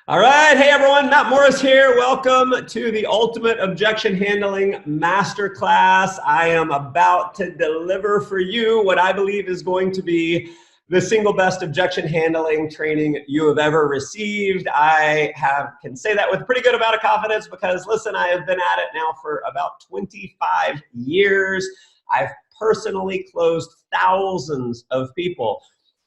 All right, hey everyone, Matt Morris here. Welcome to the Ultimate Objection Handling Masterclass. I am about to deliver for you what I believe is going to be the single best objection handling training you have ever received. I can say that with a pretty good amount of confidence because, listen, I have been at it now for about 25 years. I've personally closed thousands of people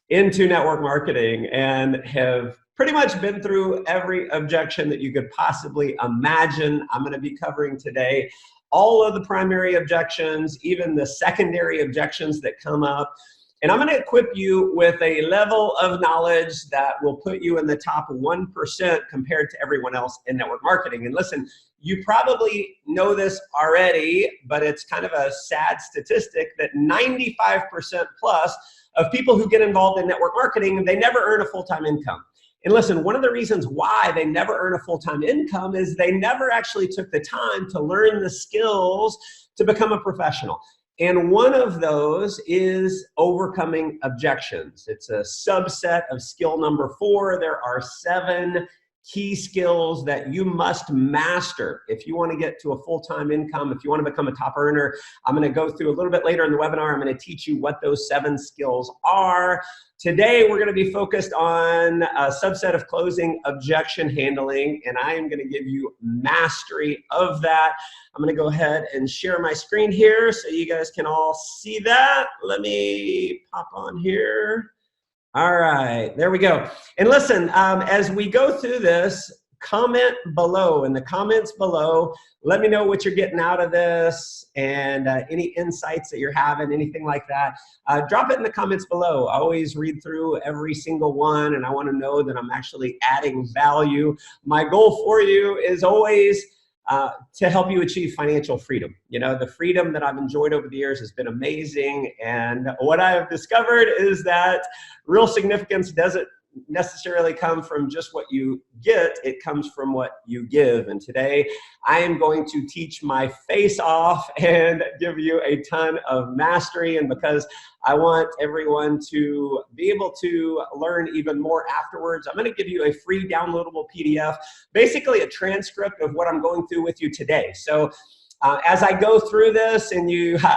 into network marketing and have pretty much been through every objection that you could possibly imagine. I'm going to be covering today all of the primary objections, even the secondary objections that come up. And I'm going to equip you with a level of knowledge that will put you in the top 1% compared to everyone else in network marketing. And listen, you probably know this already, but it's kind of a sad statistic that 95% plus of people who get involved in network marketing, they never earn a full-time income. And listen, one of the reasons why they never earn a full-time income is they never actually took the time to learn the skills to become a professional. And one of those is overcoming objections. It's a subset of skill number 4. There are 7 key skills that you must master if you want to get to a full-time income, if you want to become a top earner. I'm going to go through a little bit later in the webinar. I'm going to teach you what those 7 skills are. Today, we're going to be focused on a subset of closing objection handling, and I am going to give you mastery of that. I'm going to go ahead and share my screen here so you guys can all see that. Let me pop on here. All right, there we go. And listen, as we go through this, comment below in the comments below. Let me know what you're getting out of this and any insights that you're having, anything like that. Drop it in the comments below. I always read through every single one, and I want to know that I'm actually adding value. My goal for you is always to help you achieve financial freedom. You know, the freedom that I've enjoyed over the years has been amazing. And what I have discovered is that real significance doesn't necessarily come from just what you get, it comes from what you give. And today I am going to teach my face off and give you a ton of mastery. And because I want everyone to be able to learn even more afterwards, I'm going to give you a free downloadable PDF, basically a transcript of what I'm going through with you today. So as I go through this and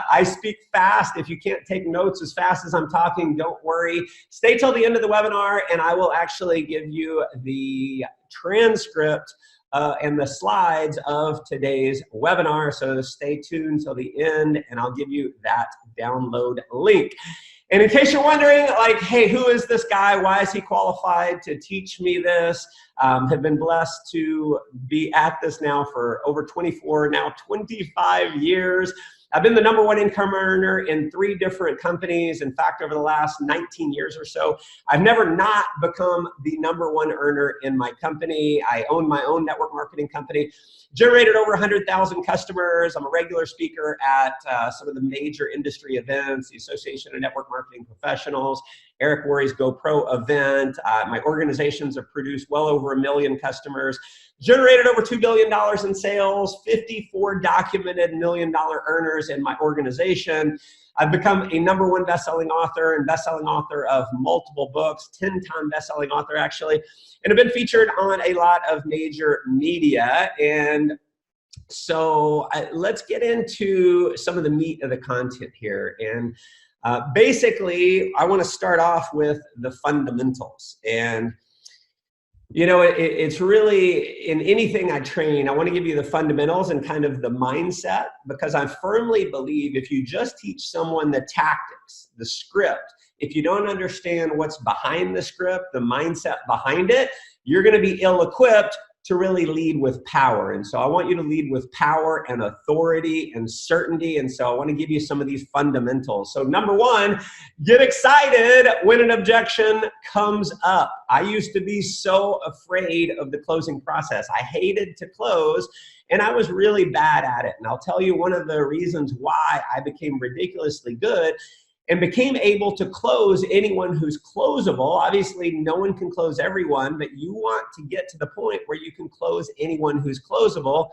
I speak fast, if you can't take notes as fast as I'm talking, don't worry. Stay till the end of the webinar and I will actually give you the transcript and the slides of today's webinar. So stay tuned till the end and I'll give you that download link. And in case you're wondering, like, hey, who is this guy? Why is he qualified to teach me this? Have been blessed to be at this now for over 25 years. I've been the #1 income earner in 3 different companies. In fact, over the last 19 years or so, I've never not become the #1 earner in my company. I own my own network marketing company, generated over 100,000 customers. I'm a regular speaker at some of the major industry events, the Association of Network Marketing Professionals, Eric Worre's Go Pro event. My organizations have produced well over 1 million customers, generated over $2 billion in sales, 54 documented $1 million earners in my organization. I've become a #1 best-selling author and best-selling author of multiple books, 10-time best-selling author actually, and have been featured on a lot of major media. And so let's get into some of the meat of the content here. And basically, I want to start off with the fundamentals. And you know, it's really, in anything I train, I want to give you the fundamentals and kind of the mindset, because I firmly believe if you just teach someone the tactics, the script, if you don't understand what's behind the script, the mindset behind it, you're going to be ill-equipped to really lead with power. And so I want you to lead with power and authority and certainty. And so I want to give you some of these fundamentals. So #1, get excited when an objection comes up. I used to be so afraid of the closing process. I hated to close and I was really bad at it. And I'll tell you one of the reasons why I became ridiculously good and became able to close anyone who's closable. Obviously, no one can close everyone, but you want to get to the point where you can close anyone who's closable.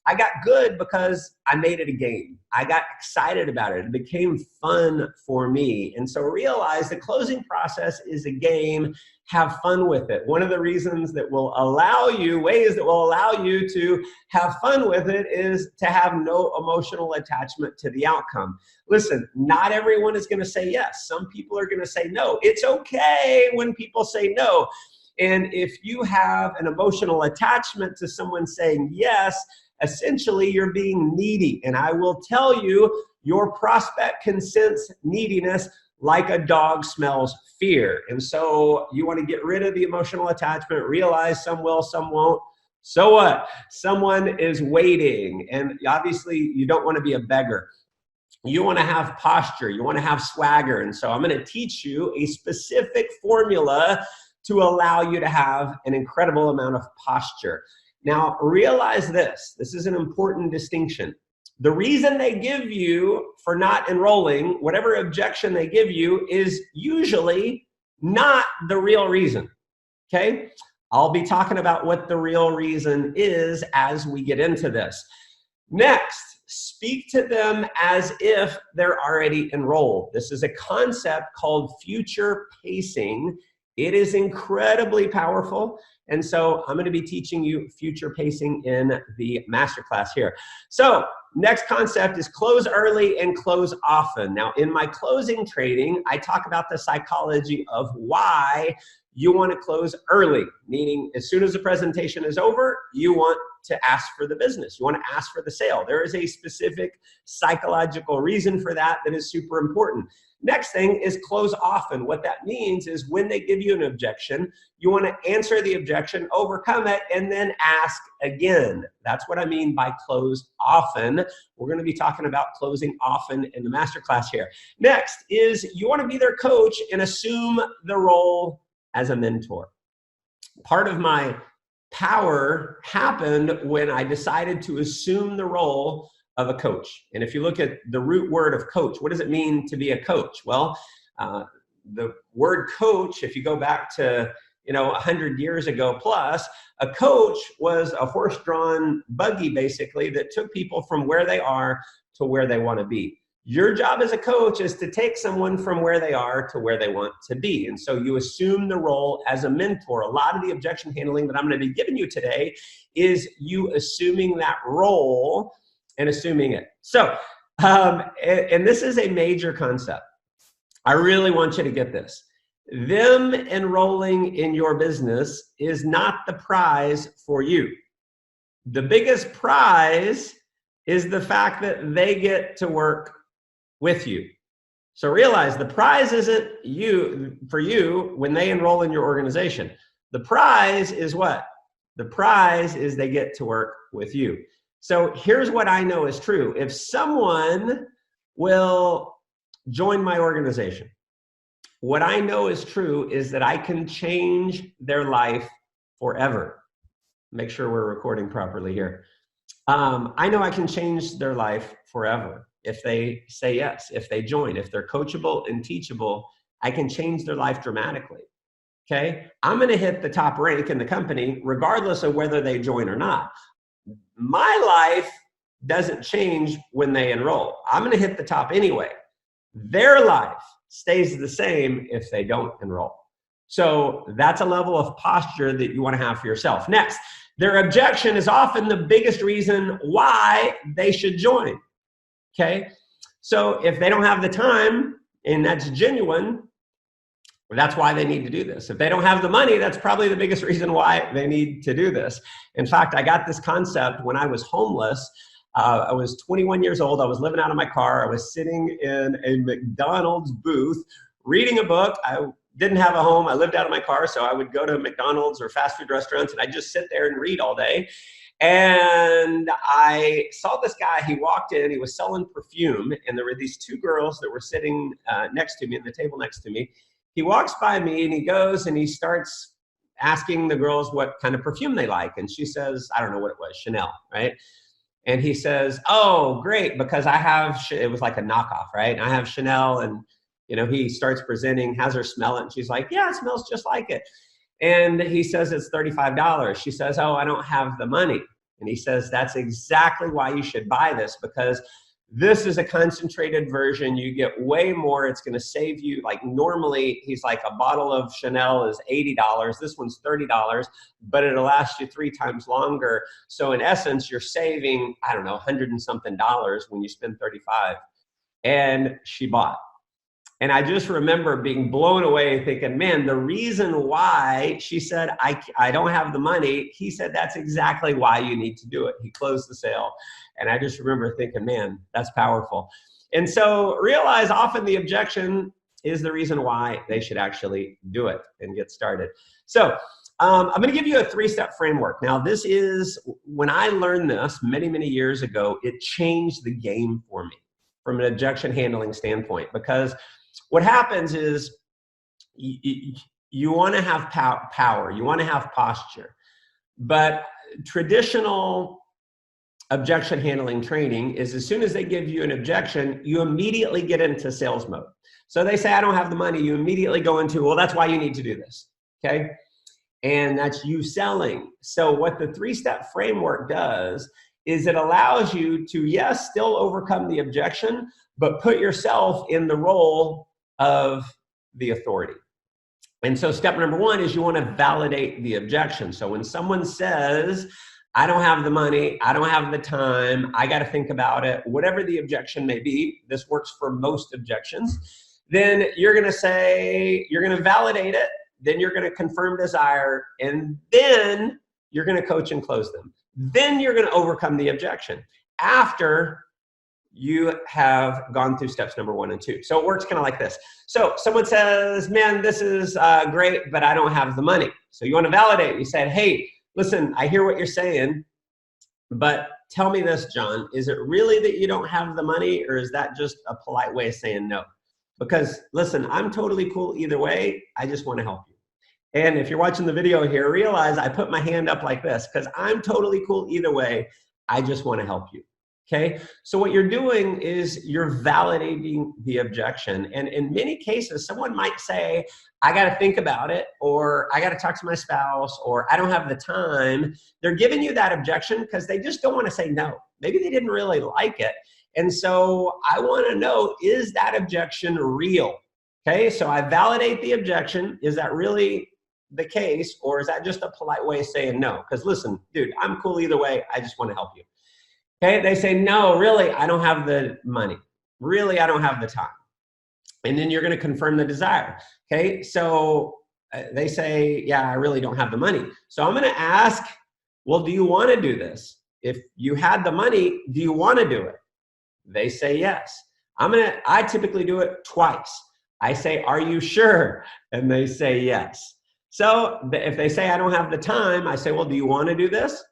I got good because I made it a game. I got excited about it. It became fun for me. And so realize the closing process is a game. Have fun with it. One of the reasons that will allow you, ways that will allow you to have fun with it is to have no emotional attachment to the outcome. Listen, not everyone is going to say yes. Some people are going to say no. It's okay when people say no. And if you have an emotional attachment to someone saying yes, essentially you're being needy. And I will tell you, your prospect can sense neediness like a dog smells fear. And so you want to get rid of the emotional attachment, realize some will, some won't. So what? Someone is waiting. And obviously you don't want to be a beggar. You want to have posture. You want to have swagger. And so I'm going to teach you a specific formula to allow you to have an incredible amount of posture. Now, realize this. This is an important distinction. The reason they give you for not enrolling, whatever objection they give you, is usually not the real reason, okay? I'll be talking about what the real reason is as we get into this. Next, speak to them as if they're already enrolled. This is a concept called future pacing. It is incredibly powerful. And so I'm going to be teaching you future pacing in the masterclass here. So next concept is close early and close often. Now, in my closing training, I talk about the psychology of why you want to close early, meaning as soon as the presentation is over, you want to ask for the business. You want to ask for the sale. There is a specific psychological reason for that that is super important. Next thing is close often. What that means is when they give you an objection, you want to answer the objection, overcome it, and then ask again. That's what I mean by close often. We're going to be talking about closing often in the masterclass here. Next is you want to be their coach and assume the role as a mentor. Part of my power happened when I decided to assume the role of a coach. And if you look at the root word of coach, what does it mean to be a coach? Well, the word coach, if you go back to 100 years ago plus, a coach was a horse-drawn buggy basically that took people from where they are to where they want to be. Your job as a coach is to take someone from where they are to where they want to be. And so you assume the role as a mentor. A lot of the objection handling that I'm going to be giving you today is you assuming that role and assuming it. So, and this is a major concept. I really want you to get this. Them enrolling in your business is not the prize for you. The biggest prize is the fact that they get to work with you. So realize the prize isn't for you when they enroll in your organization. The prize is what? The prize is they get to work with you. So here's what I know is true. If someone will join my organization, what I know is true is that I can change their life forever. Make sure we're recording properly here. I know I can change their life forever if they say yes, if they join, if they're coachable and teachable, I can change their life dramatically. Okay? I'm going to hit the top rank in the company regardless of whether they join or not. My life doesn't change when they enroll. I'm going to hit the top anyway. Their life stays the same if they don't enroll. So that's a level of posture that you want to have for yourself. Next, their objection is often the biggest reason why they should join. Okay? So if they don't have the time and that's genuine, that's why they need to do this. If they don't have the money, that's probably the biggest reason why they need to do this. In fact, I got this concept when I was homeless. I was 21 years old. I was living out of my car. I was sitting in a McDonald's booth reading a book. I didn't have a home. I lived out of my car, so I would go to McDonald's or fast food restaurants, and I'd just sit there and read all day. And I saw this guy. He walked in. He was selling perfume, and there were these two girls that were sitting next to me at the table next to me. He walks by me and he goes and he starts asking the girls what kind of perfume they like. And she says, I don't know what it was, Chanel, right? And he says, oh, great, because I have, it was like a knockoff, right? And I have Chanel, and he starts presenting, has her smell it, and she's like, yeah, it smells just like it. And he says it's $35. She says, oh, I don't have the money. And he says, that's exactly why you should buy this, because this is a concentrated version. You get way more. It's going to save you. Like normally, he's like, a bottle of Chanel is $80. This one's $30, but it'll last you 3 times longer. So in essence, you're saving, I don't know, 100 and something dollars when you spend 35. And she bought. And I just remember being blown away thinking, man, the reason why she said, I don't have the money, he said, that's exactly why you need to do it. He closed the sale. And I just remember thinking, man, that's powerful. And so realize often the objection is the reason why they should actually do it and get started. So I'm going to give you a 3-step framework. Now, this is, when I learned this many, many years ago, it changed the game for me from an objection handling standpoint, because what happens is you want to have power, you want to have posture, but traditional objection handling training is as soon as they give you an objection, you immediately get into sales mode. So they say, I don't have the money. You immediately go into, well, that's why you need to do this. Okay. And that's you selling. So what the 3-step framework does is it allows you to, yes, still overcome the objection, but put yourself in the role of the authority. And so step number 1 is you want to validate the objection. So when someone says, I don't have the money, I don't have the time, I got to think about it, whatever the objection may be, this works for most objections, then you're going to say, you're going to validate it, then you're going to confirm desire, and then you're going to coach and close them. Then you're going to overcome the objection after you have gone through steps number 1 and 2. So it works kind of like this. So someone says, man, this is great, but I don't have the money. So you want to validate. You said, hey, listen, I hear what you're saying, but tell me this, John, is it really that you don't have the money, or is that just a polite way of saying no? Because listen, I'm totally cool either way. I just want to help you. And if you're watching the video here, realize I put my hand up like this because I'm totally cool either way. I just want to help you. Okay, so what you're doing is you're validating the objection. And in many cases, someone might say, I got to think about it, or I got to talk to my spouse, or I don't have the time. They're giving you that objection because they just don't want to say no. Maybe they didn't really like it. And so I want to know, is that objection real? Okay, so I validate the objection. Is that really the case, or is that just a polite way of saying no? Because listen, dude, I'm cool either way. I just want to help you. Okay, they say, no, really, I don't have the money. Really, I don't have the time. And then you're going to confirm the desire. Okay, so they say, yeah, I really don't have the money. So I'm going to ask, well, do you want to do this? If you had the money, do you want to do it? They say yes. I typically do it twice. I say, are you sure? And they say yes. So if they say I don't have the time, I say, well, do you want to do this?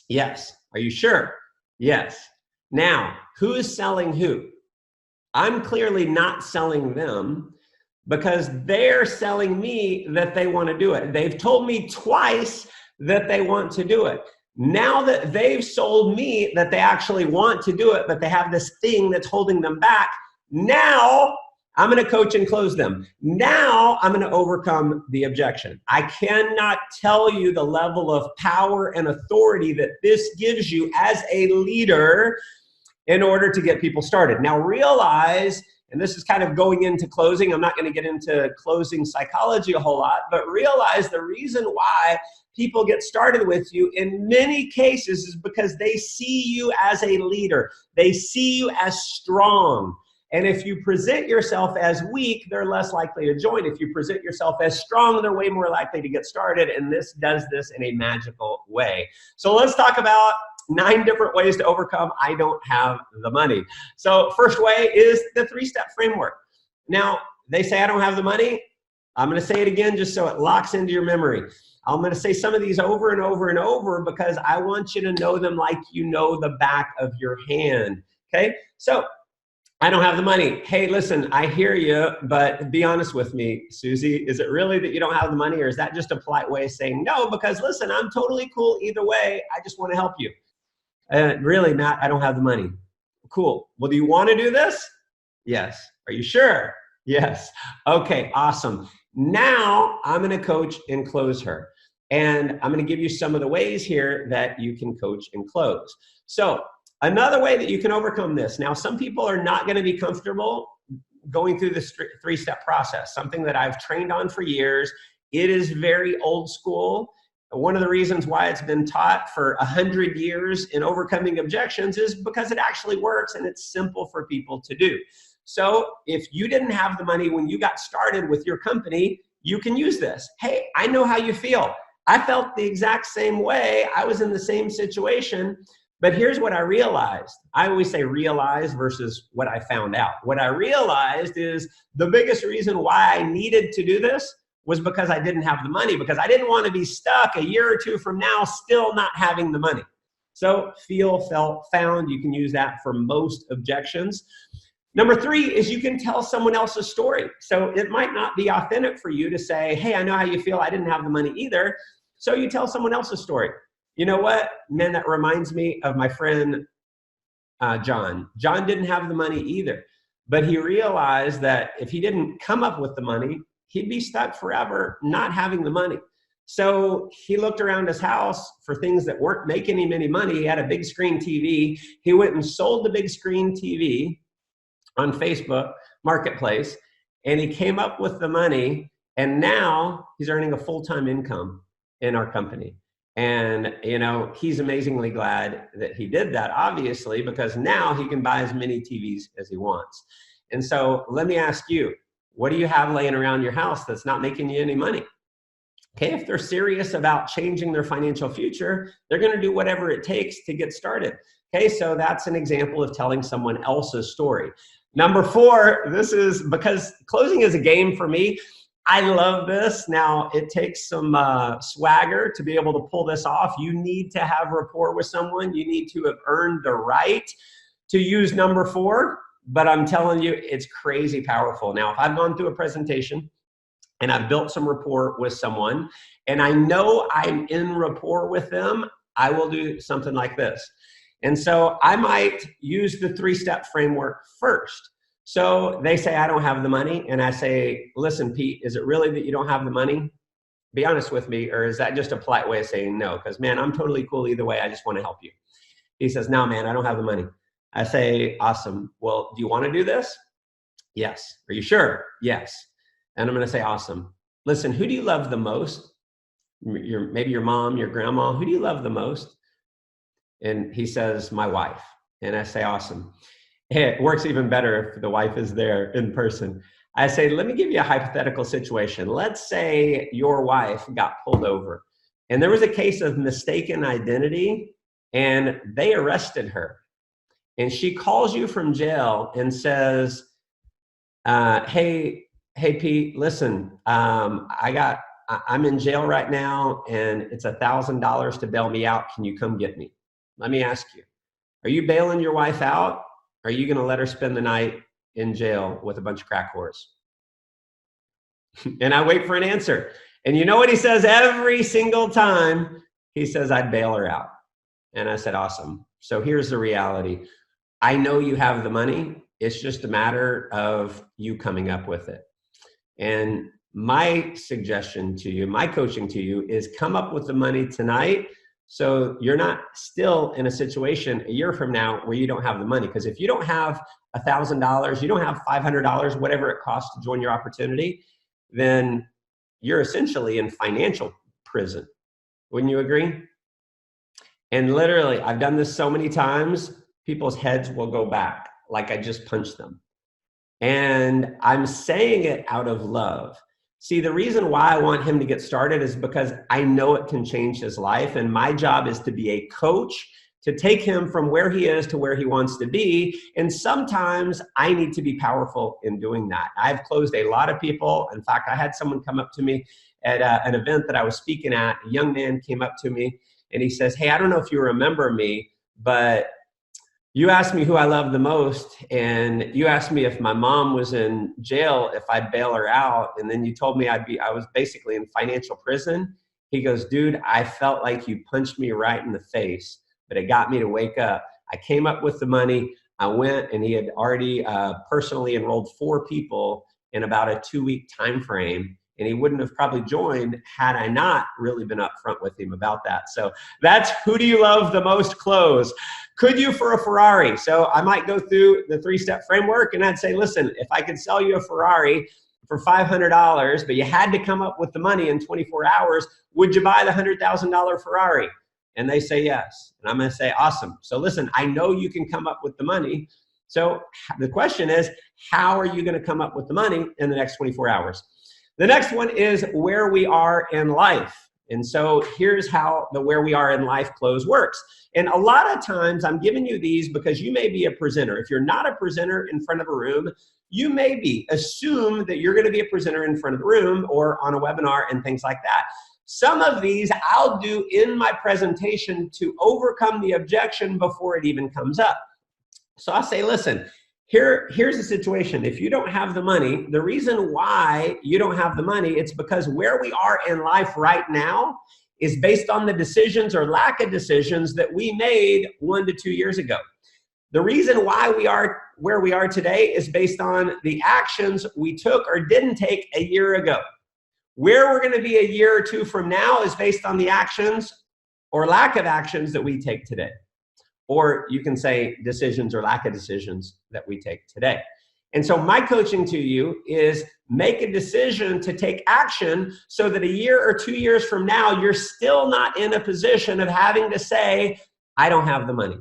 Yes. Are you sure? Yes. Now, who is selling who? I'm clearly not selling them because they're selling me that they want to do it. They've told me twice that they want to do it. Now that they've sold me that they actually want to do it, but they have this thing that's holding them back, now I'm going to coach and close them. Now I'm going to overcome the objection. I cannot tell you the level of power and authority that this gives you as a leader in order to get people started. Now realize, and this is kind of going into closing, I'm not going to get into closing psychology a whole lot, but realize the reason why people get started with you in many cases is because they see you as a leader. They see you as strong. And if you present yourself as weak, they're less likely to join. If you present yourself as strong, they're way more likely to get started. And this does this in a magical way. So let's talk about 9 different ways to overcome I don't have the money. So first way is the 3-step framework. Now, they say I don't have the money. I'm going to say it again just so it locks into your memory. I'm going to say some of these over and over and over because I want you to know them like you know the back of your hand. Okay? So I don't have the money. Hey, listen, I hear you, but be honest with me, Susie. Is it really that you don't have the money, or is that just a polite way of saying no? Because listen, I'm totally cool either way. I just want to help you. Really, Matt, I don't have the money. Cool. Well, do you want to do this? Yes. Are you sure? Yes. Okay, awesome. Now I'm going to coach and close her. And I'm going to give you some of the ways here that you can coach and close. So another way that you can overcome this. Now, some people are not going to be comfortable going through this three-step process, something that I've trained on for years. It is very old school. One of the reasons why it's been taught for 100 years in overcoming objections is because it actually works and it's simple for people to do. So if you didn't have the money when you got started with your company, you can use this. Hey, I know how you feel. I felt the exact same way. I was in the same situation. But here's what I realized. I always say realize versus what I found out. What I realized is the biggest reason why I needed to do this was because I didn't have the money, because I didn't want to be stuck a year or two from now still not having the money. So feel, felt, found, you can use that for most objections. Number 3 is you can tell someone else's story. So it might not be authentic for you to say, hey, I know how you feel. I didn't have the money either. So you tell someone else's story. You know what? Man, that reminds me of my friend, John. John didn't have the money either, but he realized that if he didn't come up with the money, he'd be stuck forever not having the money. So he looked around his house for things that weren't making him any money. He had a big screen TV. He went and sold the big screen TV on Facebook Marketplace, and he came up with the money, and now he's earning a full-time income in our company. And, you know, he's amazingly glad that he did that, obviously, because now he can buy as many TVs as he wants. And so let me ask you, what do you have laying around your house that's not making you any money? Okay, if they're serious about changing their financial future, they're going to do whatever it takes to get started. Okay, so that's an example of telling someone else's story. Number 4, this is because closing is a game for me. I love this. Now, it takes some swagger to be able to pull this off. You need to have rapport with someone. You need to have earned the right to use number 4, but I'm telling you, it's crazy powerful. Now, if I've gone through a presentation and I've built some rapport with someone and I know I'm in rapport with them, I will do something like this. And so I might use the 3-step framework first. So they say, I don't have the money. And I say, listen, Pete, is it really that you don't have the money? Be honest with me. Or is that just a polite way of saying no? Because, man, I'm totally cool either way. I just want to help you. He says, no, man, I don't have the money. I say, awesome. Well, do you want to do this? Yes. Are you sure? Yes. And I'm going to say, awesome. Listen, who do you love the most? Maybe your mom, your grandma. Who do you love the most? And he says, my wife. And I say, awesome. It works even better if the wife is there in person. I say, let me give you a hypothetical situation. Let's say your wife got pulled over and there was a case of mistaken identity and they arrested her. And she calls you from jail and says, hey, Pete, listen, I'm in jail right now and it's $1,000 to bail me out. Can you come get me? Let me ask you, are you bailing your wife out? Or are you going to let her spend the night in jail with a bunch of crack whores? And I wait for an answer. And you know what he says every single time? He says, I'd bail her out. And I said, awesome. So here's the reality. I know you have the money. It's just a matter of you coming up with it. And my suggestion to you, my coaching to you is come up with the money tonight so you're not still in a situation a year from now where you don't have the money. Because if you don't have $1,000, you don't have $500, whatever it costs to join your opportunity, then you're essentially in financial prison. Wouldn't you agree? And literally, I've done this so many times, people's heads will go back like I just punched them. And I'm saying it out of love. See, the reason why I want him to get started is because I know it can change his life. And my job is to be a coach to take him from where he is to where he wants to be. And sometimes I need to be powerful in doing that. I've closed a lot of people. In fact, I had someone come up to me at an event that I was speaking at. A young man came up to me and he says, hey, I don't know if you remember me, but you asked me who I love the most, and you asked me if my mom was in jail, if I'd bail her out, and then you told me I was basically in financial prison. He goes, dude, I felt like you punched me right in the face, but it got me to wake up. I came up with the money. I went, and he had already personally enrolled 4 people in about a 2-week time frame, And he wouldn't have probably joined had I not really been upfront with him about that. So that's who do you love the most close. Could you for a Ferrari? So I might go through the 3-step framework and I'd say, listen, if I could sell you a Ferrari for $500, but you had to come up with the money in 24 hours, would you buy the $100,000 Ferrari? And they say yes. And I'm going to say, awesome. So listen, I know you can come up with the money. So the question is, how are you going to come up with the money in the next 24 hours? The next one is where we are in life. And so here's how the where we are in life close works. And a lot of times I'm giving you these because you may be a presenter. If you're not a presenter in front of a room, you may be. Assume that you're going to be a presenter in front of the room or on a webinar and things like that. Some of these I'll do in my presentation to overcome the objection before it even comes up. So I'll say, listen, here's the situation. If you don't have the money, the reason why you don't have the money, it's because where we are in life right now is based on the decisions or lack of decisions that we made 1 to 2 years ago. The reason why we are where we are today is based on the actions we took or didn't take a year ago. Where we're going to be a year or two from now is based on the actions or lack of actions that we take today. Or you can say decisions or lack of decisions that we take today. And so my coaching to you is make a decision to take action so that a year or 2 years from now, you're still not in a position of having to say, I don't have the money.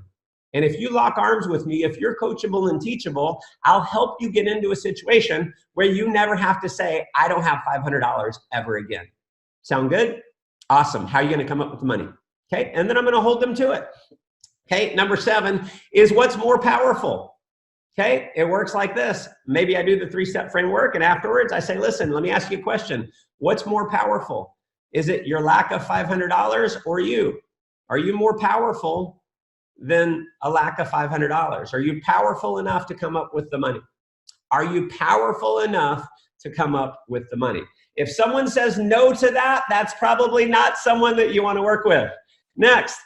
And if you lock arms with me, if you're coachable and teachable, I'll help you get into a situation where you never have to say, I don't have $500 ever again. Sound good? Awesome. How are you going to come up with the money? Okay. And then I'm going to hold them to it. Okay. Number 7 is what's more powerful. Okay. It works like this. Maybe I do the 3-step framework and afterwards I say, listen, let me ask you a question. What's more powerful? Is it your lack of $500 or you? Are you more powerful than a lack of $500? Are you powerful enough to come up with the money? Are you powerful enough to come up with the money? If someone says no to that, that's probably not someone that you want to work with. Next,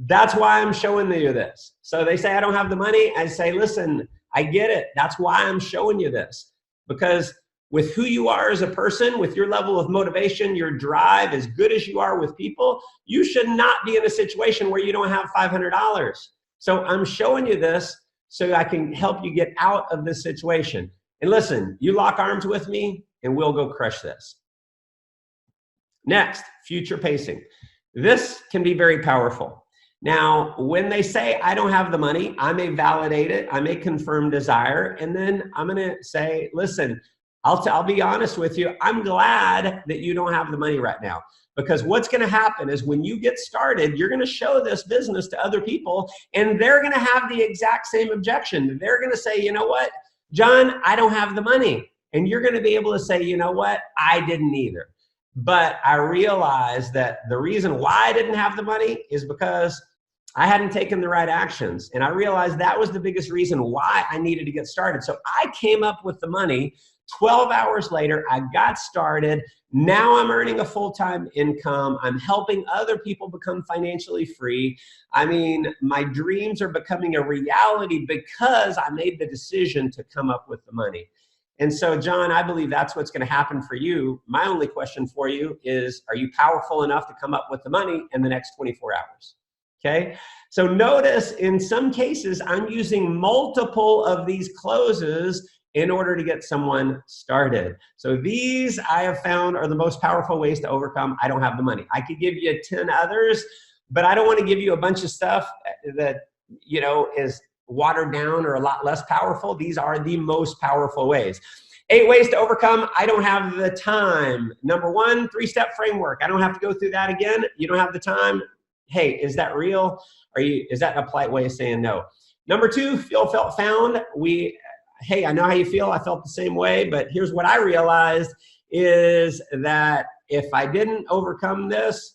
that's why I'm showing you this. So they say, I don't have the money. I say, listen, I get it. That's why I'm showing you this. Because with who you are as a person, with your level of motivation, your drive, as good as you are with people, you should not be in a situation where you don't have $500. So I'm showing you this so I can help you get out of this situation. And listen, you lock arms with me and we'll go crush this. Next, future pacing. This can be very powerful. Now, when they say, I don't have the money, I may validate it. I may confirm desire. And then I'm going to say, listen, I'll be honest with you. I'm glad that you don't have the money right now, because what's going to happen is when you get started, you're going to show this business to other people and they're going to have the exact same objection. They're going to say, you know what, John, I don't have the money. And you're going to be able to say, you know what, I didn't either. But I realized that the reason why I didn't have the money is because I hadn't taken the right actions. And I realized that was the biggest reason why I needed to get started. So I came up with the money. 12 hours later, I got started. Now I'm earning a full-time income. I'm helping other people become financially free. I mean, my dreams are becoming a reality because I made the decision to come up with the money. And so, John, I believe that's what's going to happen for you. My only question for you is, are you powerful enough to come up with the money in the next 24 hours? Okay. So notice in some cases, I'm using multiple of these closes in order to get someone started. So these I have found are the most powerful ways to overcome I don't have the money. I could give you 10 others, but I don't want to give you a bunch of stuff that, you know, is watered down or a lot less powerful. These are the most powerful ways. 8 ways to overcome I don't have the time. Number 1, 3-step framework. I don't have to go through that again. You don't have the time. Hey, is that real? Is that a polite way of saying no? Number 2, feel, felt, found. Hey, I know how you feel. I felt the same way, but here's what I realized is that if I didn't overcome this,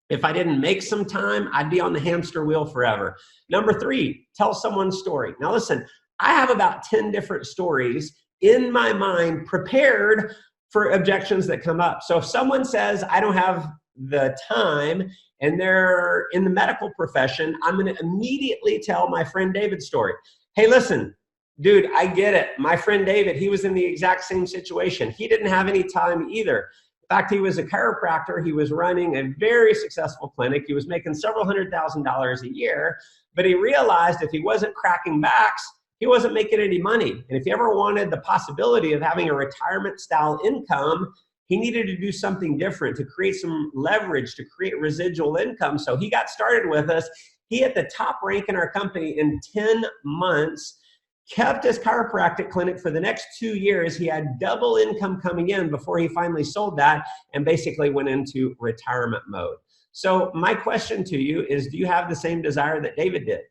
if I didn't make some time, I'd be on the hamster wheel forever. Number 3, tell someone's story. Now listen, I have about 10 different stories in my mind prepared for objections that come up. So if someone says, I don't have the time, and they're in the medical profession, I'm going to immediately tell my friend David's story. Hey, listen, Dude, I get it. My friend David, he was in the exact same situation. He didn't have any time either. In fact, he was a chiropractor. He was running a very successful clinic. He was making several $100,000 a year, but he realized if he wasn't cracking backs, he wasn't making any money. And if he ever wanted the possibility of having a retirement style income, he needed to do something different to create some leverage, to create residual income. So he got started with us. He hit the top rank in our company in 10 months, kept his chiropractic clinic for the next 2 years. He had double income coming in before he finally sold that and basically went into retirement mode. So my question to you is, do you have the same desire that David did?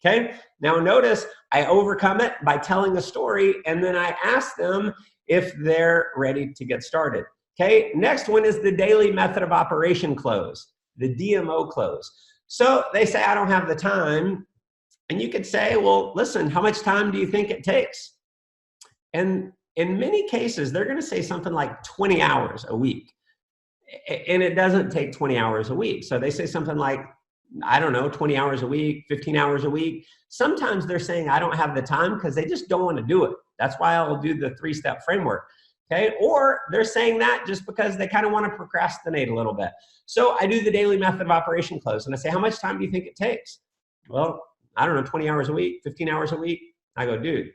Okay, now notice I overcome it by telling a story, and then I ask them if they're ready to get started. Okay, next one is the daily method of operation close, the DMO close. So they say, I don't have the time. And you could say, well, listen, how much time do you think it takes? And in many cases, they're going to say something like 20 hours a week. And it doesn't take 20 hours a week. So they say something like, I don't know, 20 hours a week, 15 hours a week. Sometimes they're saying, I don't have the time because they just don't want to do it. That's why I'll do the 3-step framework. Okay, or they're saying that just because they kind of want to procrastinate a little bit. So I do the daily method of operation close, and I say, how much time do you think it takes? Well, I don't know, 20 hours a week, 15 hours a week. I go, dude,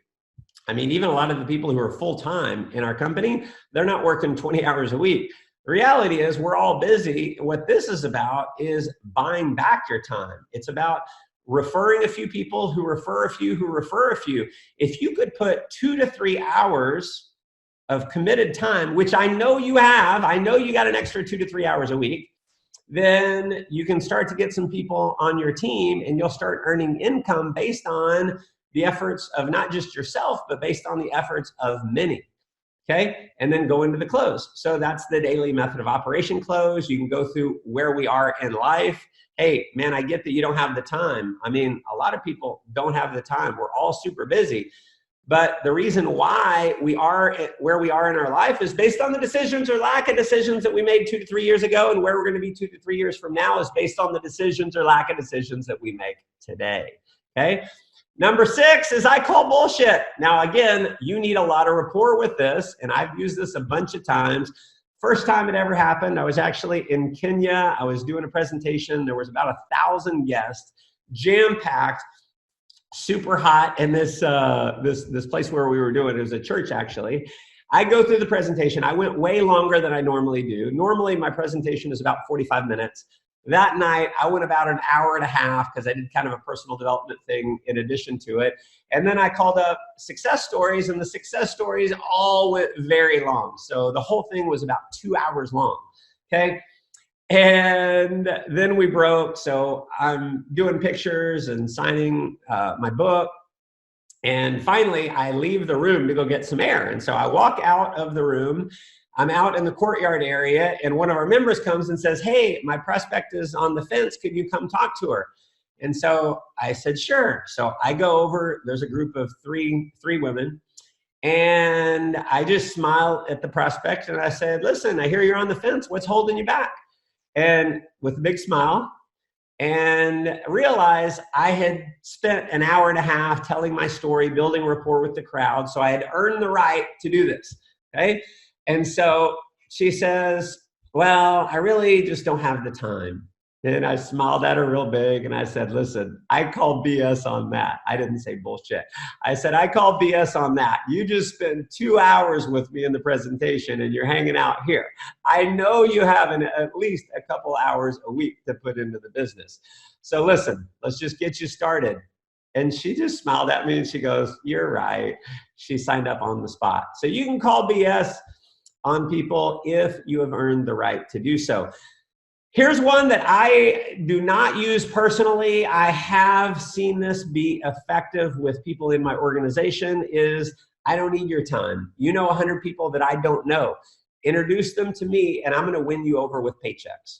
I mean, even a lot of the people who are full-time in our company, they're not working 20 hours a week. The reality is we're all busy. What this is about is buying back your time. It's about referring a few people who refer a few who refer a few. If you could put 2 to 3 hours of committed time, which I know you have, I know you got an extra 2 to 3 hours a week, then you can start to get some people on your team and you'll start earning income based on the efforts of not just yourself, but based on the efforts of many. Okay, and then go into the close. So that's the daily method of operation close. You can go through where we are in life. Hey, man, I get that you don't have the time. I mean, a lot of people don't have the time. We're all super busy. But the reason why we are where we are in our life is based on the decisions or lack of decisions that we made 2 to 3 years ago, and where we're going to be 2 to 3 years from now is based on the decisions or lack of decisions that we make today. Okay. Number 6 is I call bullshit. Now, again, you need a lot of rapport with this, and I've used this a bunch of times. First time it ever happened, I was actually in Kenya. I was doing a presentation. There was about 1,000 guests, jam-packed, super hot, and this place where we were doing it was a church actually. I go through the presentation. I went way longer than I normally do. Normally my presentation is about 45 minutes. That night I went about an hour and a half because I did kind of a personal development thing in addition to it. And then I called up success stories, and the success stories all went very long. So the whole thing was about 2 hours long. Okay. And then we broke. So I'm doing pictures and signing my book. And finally, I leave the room to go get some air. And so I walk out of the room. I'm out in the courtyard area, and one of our members comes and says, hey, my prospect is on the fence. Could you come talk to her? And so I said, sure. So I go over. There's a group of three women. And I just smiled at the prospect, and I said, listen, I hear you're on the fence. What's holding you back? And with a big smile, and realized I had spent an hour and a half telling my story, building rapport with the crowd. So I had earned the right to do this. Okay. And so she says, well, I really just don't have the time. And I smiled at her real big, and I said, listen, I call BS on that. I didn't say bullshit. I said, I call BS on that. You just spent 2 hours with me in the presentation, and you're hanging out here. I know you have at least a couple hours a week to put into the business. So listen, let's just get you started. And she just smiled at me, and she goes, you're right. She signed up on the spot. So you can call BS on people if you have earned the right to do so. Here's one that I do not use personally. I have seen this be effective with people in my organization is I don't need your time. You know 100 people that I don't know. Introduce them to me, and I'm going to win you over with paychecks.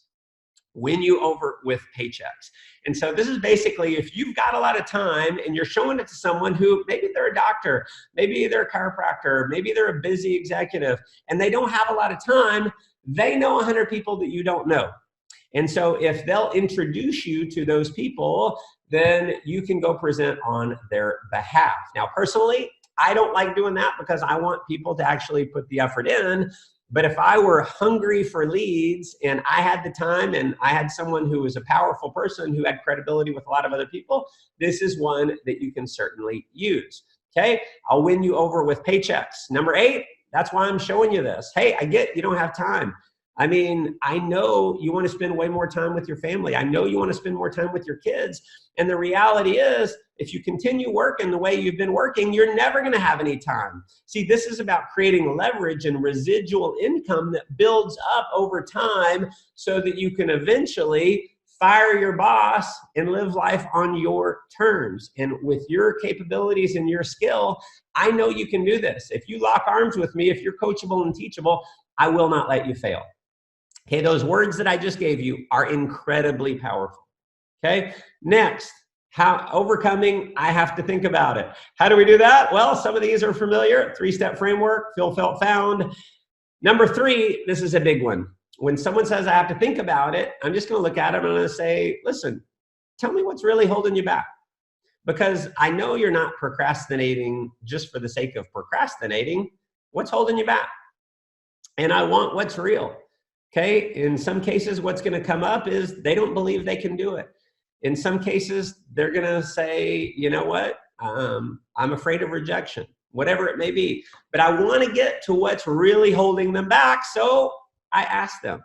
Win you over with paychecks. And so this is basically if you've got a lot of time and you're showing it to someone who maybe they're a doctor, maybe they're a chiropractor, maybe they're a busy executive, and they don't have a lot of time, they know 100 people that you don't know. And so if they'll introduce you to those people, then you can go present on their behalf. Now, personally, I don't like doing that because I want people to actually put the effort in. But if I were hungry for leads and I had the time and I had someone who was a powerful person who had credibility with a lot of other people, this is one that you can certainly use. Okay, I'll win you over with paychecks. Number 8, that's why I'm showing you this. Hey, I get you don't have time. I mean, I know you want to spend way more time with your family. I know you want to spend more time with your kids. And the reality is, if you continue working the way you've been working, you're never going to have any time. See, this is about creating leverage and residual income that builds up over time so that you can eventually fire your boss and live life on your terms. And with your capabilities and your skill, I know you can do this. If you lock arms with me, if you're coachable and teachable, I will not let you fail. Okay, those words that I just gave you are incredibly powerful. Okay, next, how overcoming, I have to think about it. How do we do that? Well, some of these are familiar. 3-step framework, feel, felt, found. Number 3, this is a big one. When someone says I have to think about it, I'm just going to look at them and I'm going to say, listen, tell me what's really holding you back. Because I know you're not procrastinating just for the sake of procrastinating. What's holding you back? And I want what's real. Okay, in some cases, what's going to come up is they don't believe they can do it. In some cases, they're going to say, you know what, I'm afraid of rejection, whatever it may be. But I want to get to what's really holding them back, so I ask them.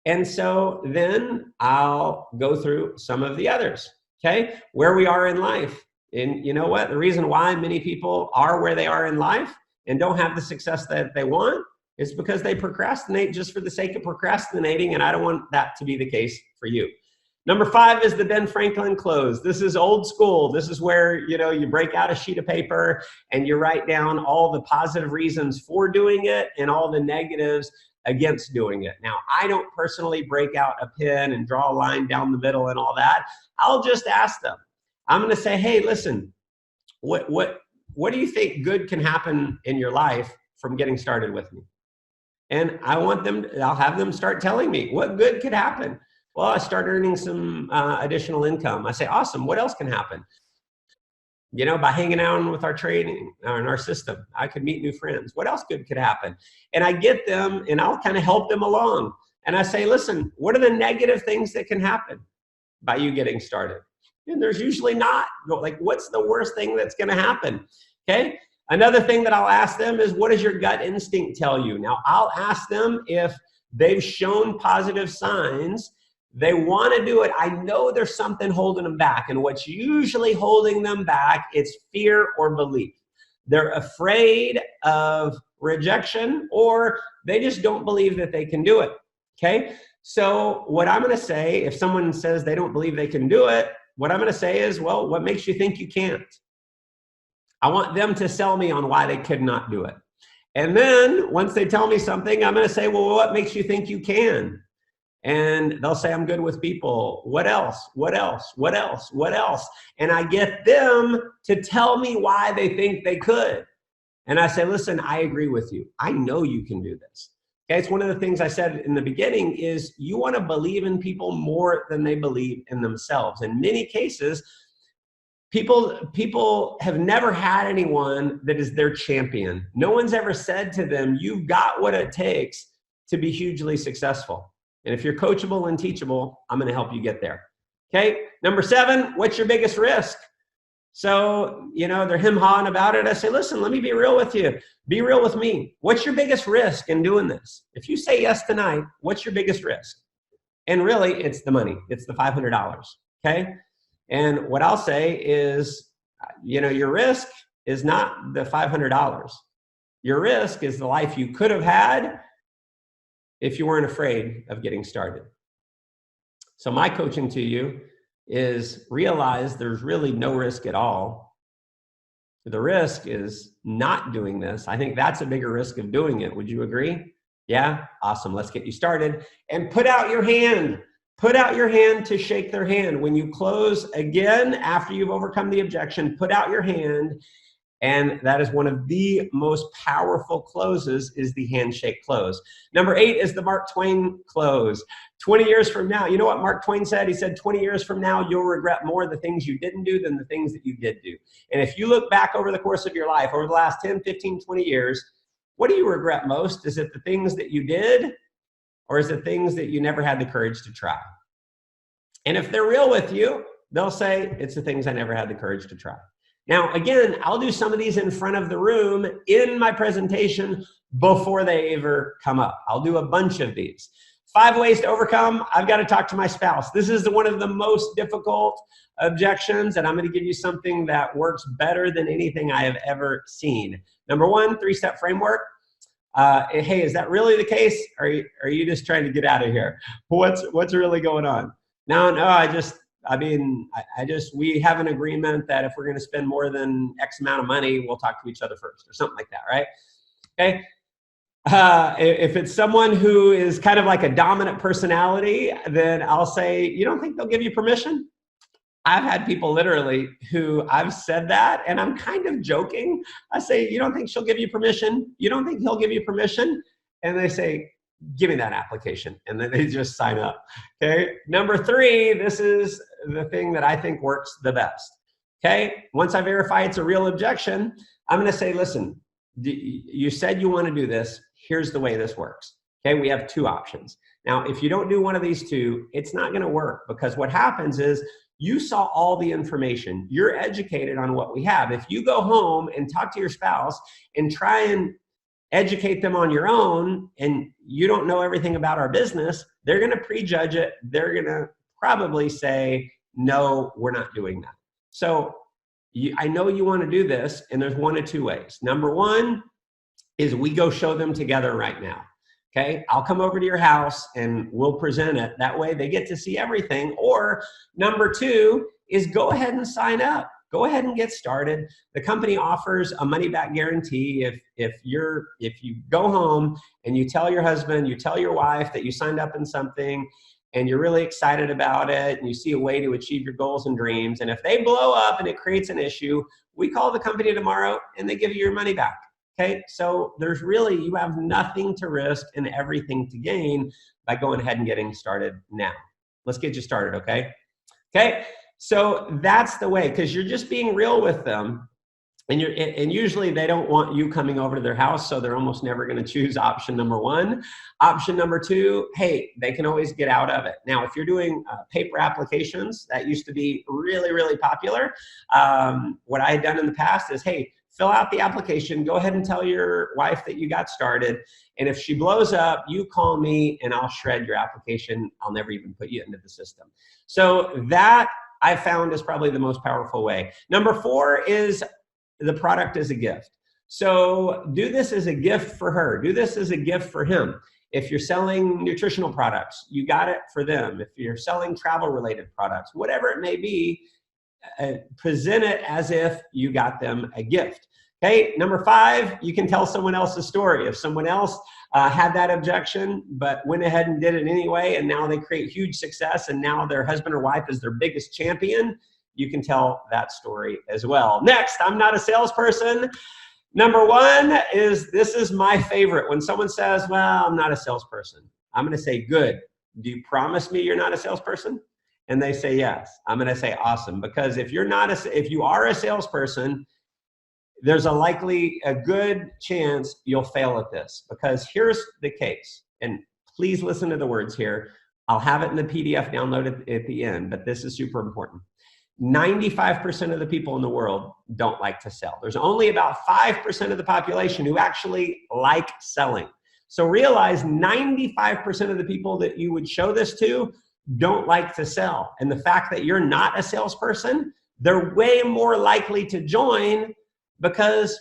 And so then I'll go through some of the others, okay, where we are in life. And you know what, the reason why many people are where they are in life and don't have the success that they want, it's because they procrastinate just for the sake of procrastinating, and I don't want that to be the case for you. Number 5 is the Ben Franklin close. This is old school. This is where, you know, you break out a sheet of paper and you write down all the positive reasons for doing it and all the negatives against doing it. Now, I don't personally break out a pen and draw a line down the middle and all that. I'll just ask them. I'm going to say, hey, listen, what do you think good can happen in your life from getting started with me? And I'll have them start telling me what good could happen. Well, I start earning some additional income. I say, awesome, what else can happen? You know, by hanging out with our training and our system, I could meet new friends. What else good could happen? And I get them and I'll kind of help them along. And I say, listen, what are the negative things that can happen by you getting started? And there's usually not. Like, what's the worst thing that's going to happen? Okay. Another thing that I'll ask them is, what does your gut instinct tell you? Now, I'll ask them if they've shown positive signs. They want to do it. I know there's something holding them back. And what's usually holding them back is fear or belief. They're afraid of rejection, or they just don't believe that they can do it. Okay. So what I'm going to say, if someone says they don't believe they can do it, what I'm going to say is, well, what makes you think you can't? I want them to sell me on why they could not do it. And then once they tell me something, I'm going to say, well, what makes you think you can? And they'll say, I'm good with people. What else? What else? What else? What else? And I get them to tell me why they think they could. And I say, listen, I agree with you. I know you can do this. Okay, it's one of the things I said in the beginning is you want to believe in people more than they believe in themselves. In many cases, people have never had anyone that is their champion. No one's ever said to them, you've got what it takes to be hugely successful. And if you're coachable and teachable, I'm going to help you get there. Okay. Number 7, what's your biggest risk? So, you know, they're him-hawing about it. I say, listen, let me be real with you. Be real with me. What's your biggest risk in doing this? If you say yes tonight, what's your biggest risk? And really, it's the money. It's the $500. Okay. And what I'll say is, you know, your risk is not the $500. Your risk is the life you could have had if you weren't afraid of getting started. So my coaching to you is realize there's really no risk at all. The risk is not doing this. I think that's a bigger risk of doing it. Would you agree? Yeah? Awesome. Let's get you started. And put out your hand. Put out your hand to shake their hand. When you close again, after you've overcome the objection, put out your hand And that is one of the most powerful closes, is the handshake close. Number 8 is the Mark Twain close. 20 years from now, you know what Mark Twain said? He said, 20 years from now, you'll regret more the things you didn't do than the things that you did do. And if you look back over the course of your life, over the last 10, 15, 20 years, what do you regret most? Is it the things that you did, or is it things that you never had the courage to try? And if they're real with you, they'll say, it's the things I never had the courage to try. Now, again, I'll do some of these in front of the room in my presentation before they ever come up. I'll do a bunch of these. 5 ways to overcome. I've got to talk to my spouse. This is one of the most difficult objections, and I'm going to give you something that works better than anything I have ever seen. Number 1, 3-step framework. Hey, is that really the case? Are you just trying to get out of here? What's really going on? No, we have an agreement that if we're going to spend more than X amount of money, we'll talk to each other first, or something like that, right? Okay. If it's someone who is kind of like a dominant personality, then I'll say, you don't think they'll give you permission? I've had people literally who I've said that, and I'm kind of joking. I say, you don't think she'll give you permission? You don't think he'll give you permission? And they say, give me that application. And then they just sign up. Okay. Number 3, this is the thing that I think works the best. Okay. Once I verify it's a real objection, I'm going to say, listen, you said you want to do this. Here's the way this works. Okay. We have 2 options. Now, if you don't do one of these 2, it's not going to work, because what happens is you saw all the information. You're educated on what we have. If you go home and talk to your spouse and try and educate them on your own, and you don't know everything about our business, they're going to prejudge it. They're going to probably say, no, we're not doing that. So I know you want to do this, and there's 1 of 2 ways. Number 1 is we go show them together right now. Okay, I'll come over to your house and we'll present it. That way they get to see everything. Or number 2 is go ahead and sign up. Go ahead and get started. The company offers a money-back guarantee. If you go home and you tell your husband, you tell your wife that you signed up in something and you're really excited about it and you see a way to achieve your goals and dreams, and if they blow up and it creates an issue, we call the company tomorrow and they give you your money back. Okay, so you have nothing to risk and everything to gain by going ahead and getting started now. Let's get you started, okay? Okay, so that's the way, because you're just being real with them, and usually they don't want you coming over to their house, so they're almost never going to choose option number 1. Option number 2, hey, they can always get out of it. Now, if you're doing paper applications, that used to be really, really popular. What I had done in the past is, hey, fill out the application, go ahead and tell your wife that you got started, and if she blows up, you call me and I'll shred your application. I'll never even put you into the system. So that I found is probably the most powerful way. Number 4 is the product is a gift. So do this as a gift for her. Do this as a gift for him. If you're selling nutritional products, you got it for them. If you're selling travel-related products, whatever it may be, present it as if you got them a gift. Okay, number 5, you can tell someone else's story. If someone else had that objection but went ahead and did it anyway, and now they create huge success, and now their husband or wife is their biggest champion, you can tell that story as well. Next, I'm not a salesperson. Number 1 is, this is my favorite. When someone says, well, I'm not a salesperson, I'm going to say, good. Do you promise me you're not a salesperson? And they say yes. I'm going to say awesome, because if you are a salesperson, there's a good chance you'll fail at this, because here's the case. And please listen to the words here. I'll have it in the PDF downloaded at the end, but this is super important. 95% of the people in the world don't like to sell. There's only about 5% of the population who actually like selling. So realize 95% of the people that you would show this to don't like to sell. And the fact that you're not a salesperson, they're way more likely to join, because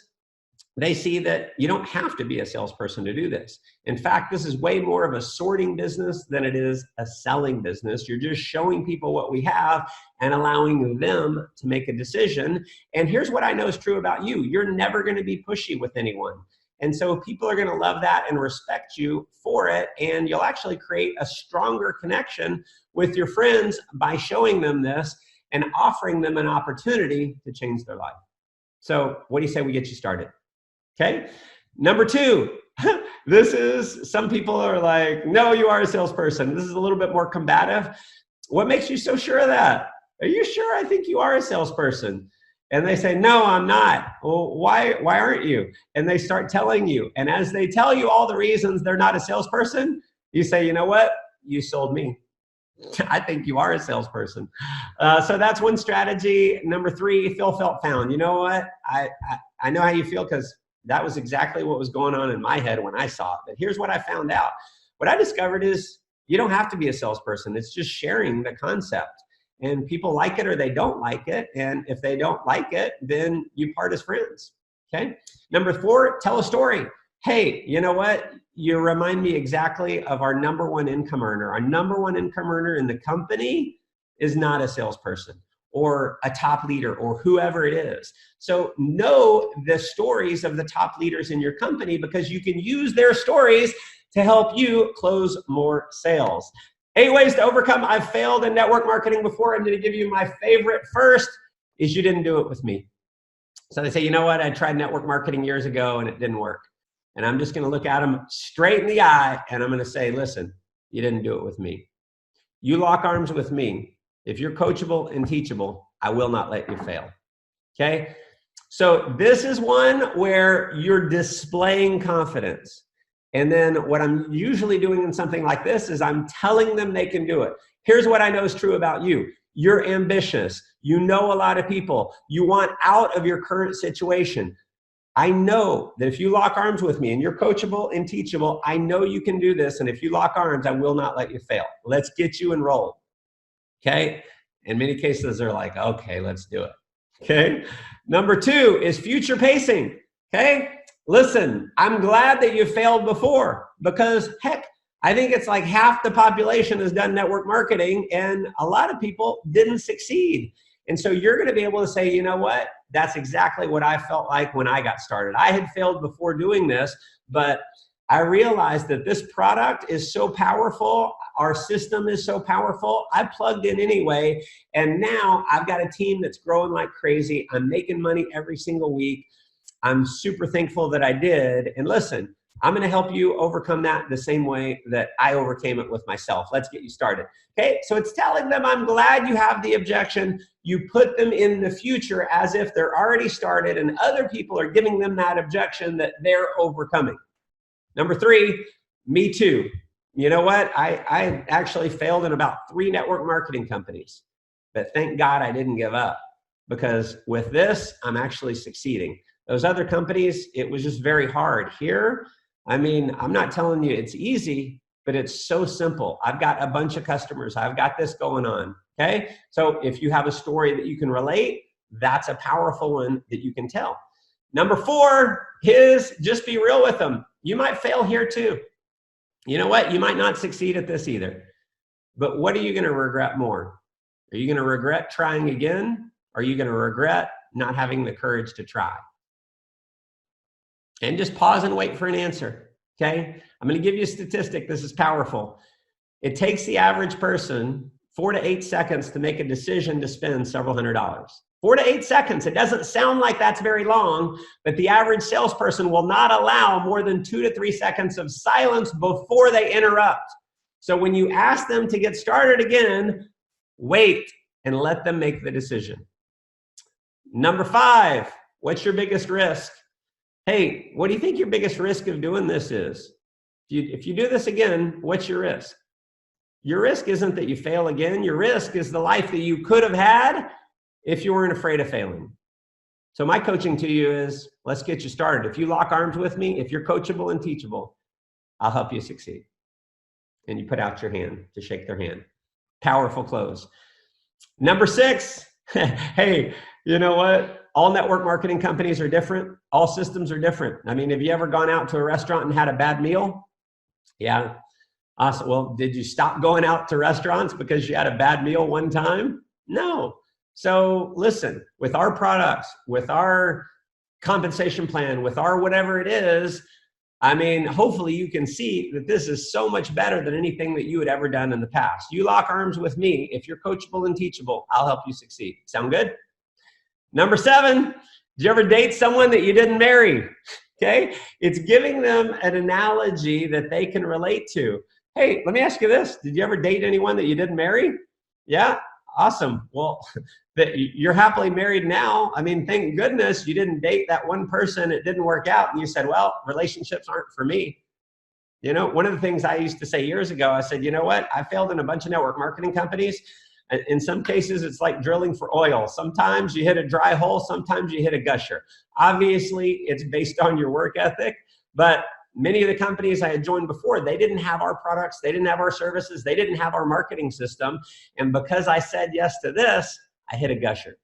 they see that you don't have to be a salesperson to do this. In fact, this is way more of a sorting business than it is a selling business. You're just showing people what we have and allowing them to make a decision. And here's what I know is true about you. You're never going to be pushy with anyone. And so people are going to love that and respect you for it. And you'll actually create a stronger connection with your friends by showing them this and offering them an opportunity to change their life. So what do you say we get you started? Okay. Number two, this is, some people are like, no, you are a salesperson. This is a little bit more combative. What makes you so sure of that? Are you sure? I think you are a salesperson. And they say, no, I'm not. Well, why aren't you? And they start telling you. And as they tell you all the reasons they're not a salesperson, you say, you know what? You sold me. I think you are a salesperson. So that's one strategy. Number three, feel, felt, found. You know what? I know how you feel because that was exactly what was going on in my head when I saw it. But here's what I found out. What I discovered is you don't have to be a salesperson. It's just sharing the concept. And people like it or they don't like it. And if they don't like it, then you part as friends. Okay. Number four, tell a story. Hey, you know what? You remind me exactly of our number one income earner. Our number one income earner in the company is not a salesperson or a top leader or whoever it is. So know the stories of the top leaders in your company because you can use their stories to help you close more sales. 8 ways to overcome. I've failed in network marketing before. I'm going to give you my favorite. First is you didn't do it with me. So they say, you know what? I tried network marketing years ago and it didn't work. And I'm just going to look at them straight in the eye and I'm going to say, listen, you didn't do it with me. You lock arms with me. If you're coachable and teachable, I will not let you fail. Okay? So this is one where you're displaying confidence. And then what I'm usually doing in something like this is I'm telling them they can do it. Here's what I know is true about you. You're ambitious. You know a lot of people. You want out of your current situation. I know that if you lock arms with me and you're coachable and teachable, I know you can do this. And if you lock arms, I will not let you fail. Let's get you enrolled. Okay? In many cases, they're like, okay, let's do it. Okay? Number two is future pacing. Okay? Listen, I'm glad that you failed before because heck, I think it's like half the population has done network marketing and a lot of people didn't succeed. And so you're going to be able to say, you know what? That's exactly what I felt like when I got started. I had failed before doing this, but I realized that this product is so powerful. Our system is so powerful. I plugged in anyway. And now I've got a team that's growing like crazy. I'm making money every single week. I'm super thankful that I did. And listen, I'm going to help you overcome that the same way that I overcame it with myself. Let's get you started. Okay, so it's telling them, I'm glad you have the objection. You put them in the future as if they're already started and other people are giving them that objection that they're overcoming. Number three, me too. You know what? I actually failed in about 3 network marketing companies, but thank God I didn't give up because with this, I'm actually succeeding. Those other companies, it was just very hard. Here, I mean, I'm not telling you it's easy, but it's so simple. I've got a bunch of customers. I've got this going on, okay? So if you have a story that you can relate, that's a powerful one that you can tell. Number 4 is just be real with them. You might fail here too. You know what? You might not succeed at this either. But what are you going to regret more? Are you going to regret trying again? Or are you going to regret not having the courage to try? And just pause and wait for an answer, okay? I'm going to give you a statistic. This is powerful. It takes the average person 4 to 8 seconds to make a decision to spend several $100s. 4 to 8 seconds. It doesn't sound like that's very long, but the average salesperson will not allow more than 2 to 3 seconds of silence before they interrupt. So when you ask them to get started again, wait and let them make the decision. Number 5, what's your biggest risk? Hey, what do you think your biggest risk of doing this is? If you do this again, what's your risk? Your risk isn't that you fail again. Your risk is the life that you could have had if you weren't afraid of failing. So my coaching to you is, let's get you started. If you lock arms with me, if you're coachable and teachable, I'll help you succeed. And you put out your hand to shake their hand. Powerful close. Number 6, hey, you know what? All network marketing companies are different. All systems are different. I mean, have you ever gone out to a restaurant and had a bad meal? Yeah. Awesome. Well, did you stop going out to restaurants because you had a bad meal one time? No. So listen, with our products, with our compensation plan, with our whatever it is, I mean, hopefully you can see that this is so much better than anything that you had ever done in the past. You lock arms with me. If you're coachable and teachable, I'll help you succeed. Sound good? Number 7, Did you ever date someone that you didn't marry? Okay, it's giving them an analogy that they can relate to. Hey, let me ask you this. Did you ever date anyone that you didn't marry? Yeah, awesome. Well, you're happily married now. I mean, thank goodness you didn't date that one person. It didn't work out. And you said, well, relationships aren't for me. You know, one of the things I used to say years ago, I said, you know what? I failed in a bunch of network marketing companies. In some cases, it's like drilling for oil. Sometimes you hit a dry hole. Sometimes you hit a gusher. Obviously, it's based on your work ethic. But many of the companies I had joined before, they didn't have our products. They didn't have our services. They didn't have our marketing system. And because I said yes to this, I hit a gusher.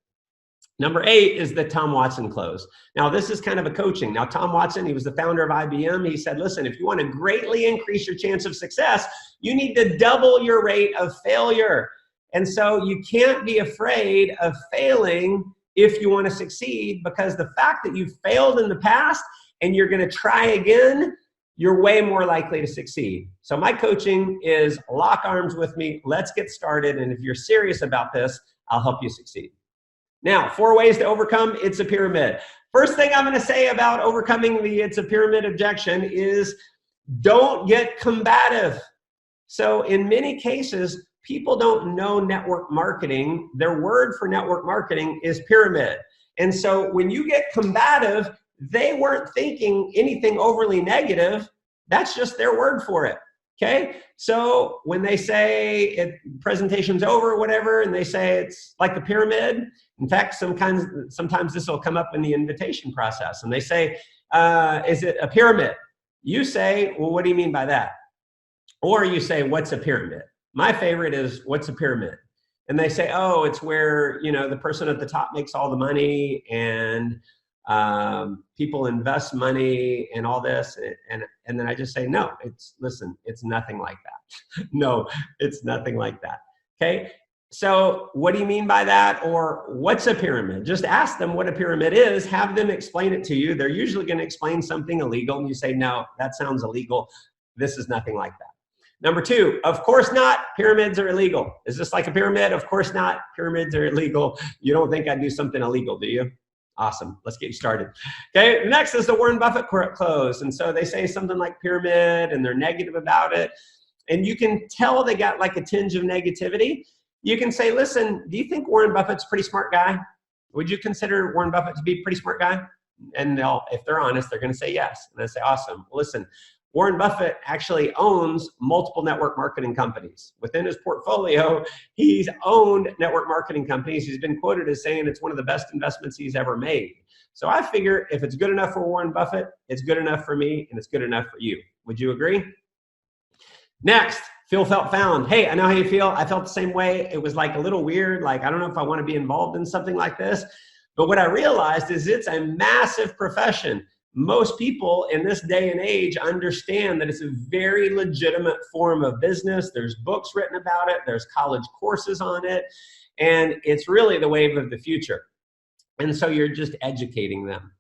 Number 8 is the Tom Watson close. Now, this is kind of a coaching. Now, Tom Watson, he was the founder of IBM. He said, listen, if you want to greatly increase your chance of success, you need to double your rate of failure. And so you can't be afraid of failing if you want to succeed, because the fact that you've failed in the past and you're going to try again, you're way more likely to succeed. So my coaching is lock arms with me. Let's get started. And if you're serious about this, I'll help you succeed. Now, 4 ways to overcome it's a pyramid. First thing I'm going to say about overcoming the it's a pyramid objection is don't get combative. So in many cases, people don't know network marketing. Their word for network marketing is pyramid. And so when you get combative, they weren't thinking anything overly negative. That's just their word for it. Okay? So when they say presentation's over or whatever, and they say it's like the pyramid, in fact, sometimes this will come up in the invitation process, and they say, is it a pyramid? You say, well, what do you mean by that? Or you say, what's a pyramid? My favorite is, what's a pyramid? And they say, oh, it's where, you know, the person at the top makes all the money and people invest money and all this. And then I just say, no, listen, it's nothing like that. No, it's nothing like that. Okay. So what do you mean by that? Or what's a pyramid? Just ask them what a pyramid is, have them explain it to you. They're usually going to explain something illegal and you say, no, that sounds illegal. This is nothing like that. Number 2, of course not, pyramids are illegal. Is this like a pyramid? Of course not, pyramids are illegal. You don't think I'd do something illegal, do you? Awesome, let's get you started. Okay, next is the Warren Buffett close. And so they say something like pyramid and they're negative about it. And you can tell they got like a tinge of negativity. You can say, listen, do you think Warren Buffett's a pretty smart guy? Would you consider Warren Buffett to be a pretty smart guy? And if they're honest, they're gonna say yes. And I say, awesome, well, listen, Warren Buffett actually owns multiple network marketing companies. Within his portfolio, he's owned network marketing companies. He's been quoted as saying it's one of the best investments he's ever made. So I figure if it's good enough for Warren Buffett, it's good enough for me, and it's good enough for you. Would you agree? Next, feel, felt, found. Hey, I know how you feel. I felt the same way. It was like a little weird. Like, I don't know if I want to be involved in something like this. But what I realized is it's a massive profession. Most people in this day and age understand that it's a very legitimate form of business. There's books written about it. There's college courses on it. And it's really the wave of the future. And so you're just educating them.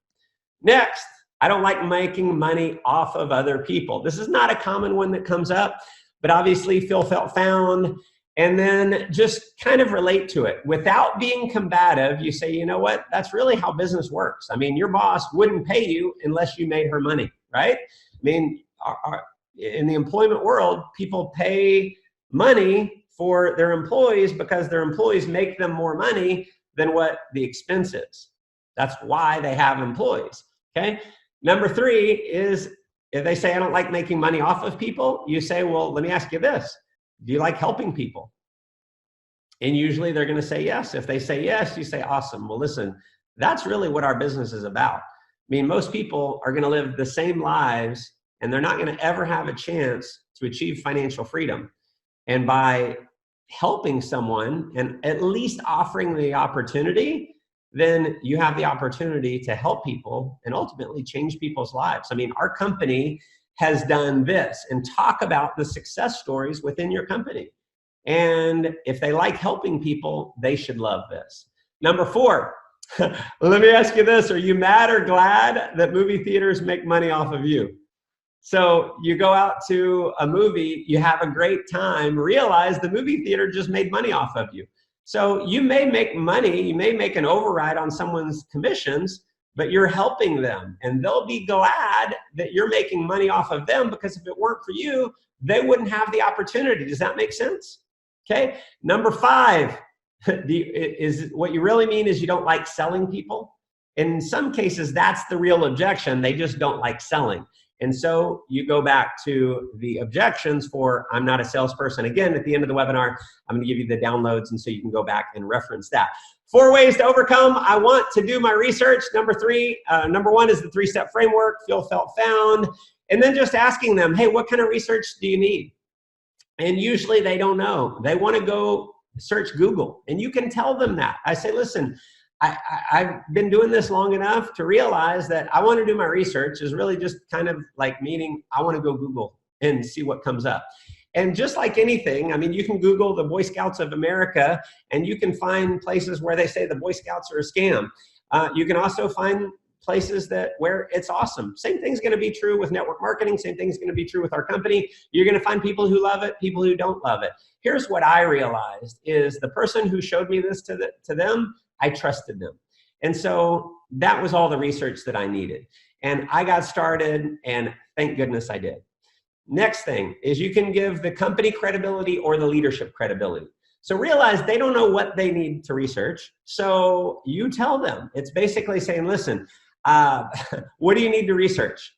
Next, I don't like making money off of other people. This is not a common one that comes up, but obviously feel, felt, found. And then just kind of relate to it. Without being combative, you say, you know what, that's really how business works. I mean, your boss wouldn't pay you unless you made her money, right? I mean, in the employment world, people pay money for their employees because their employees make them more money than what the expense is. That's why they have employees, okay? Number 3 is, if they say, I don't like making money off of people, you say, well, let me ask you this. Do you like helping people? And usually they're going to say yes. If they say yes, you say, awesome. Well, listen, that's really what our business is about. I mean, most people are going to live the same lives and they're not going to ever have a chance to achieve financial freedom. And by helping someone and at least offering the opportunity, then you have the opportunity to help people and ultimately change people's lives. I mean, our company has done this, and talk about the success stories within your company. And if they like helping people, they should love this. Number 4, let me ask you this. Are you mad or glad that movie theaters make money off of you? So you go out to a movie, you have a great time, realize the movie theater just made money off of you. So you may make money, you may make an override on someone's commissions, but you're helping them, and they'll be glad that you're making money off of them, because if it weren't for you, they wouldn't have the opportunity. Does that make sense? Okay. Number 5, is what you really mean is you don't like selling people. In some cases, that's the real objection. They just don't like selling. And so you go back to the objections for I'm not a salesperson. Again, at the end of the webinar, I'm going to give you the downloads, and so you can go back and reference that. 4 ways to overcome I want to do my research. Number 1 is the 3-step framework, feel, felt, found. And then just asking them, hey, what kind of research do you need? And usually they don't know. They want to go search Google. And you can tell them that. I say, listen, I've been doing this long enough to realize that I want to do my research is really just kind of like meaning I want to go Google and see what comes up. And just like anything, I mean, you can Google the Boy Scouts of America, and you can find places where they say the Boy Scouts are a scam. You can also find places where it's awesome. Same thing's going to be true with network marketing. Same thing's going to be true with our company. You're going to find people who love it, people who don't love it. Here's what I realized is the person who showed me this to them, I trusted them. And so that was all the research that I needed. And I got started, and thank goodness I did. Next thing is you can give the company credibility or the leadership credibility. So realize they don't know what they need to research. So you tell them. It's basically saying, listen, what do you need to research?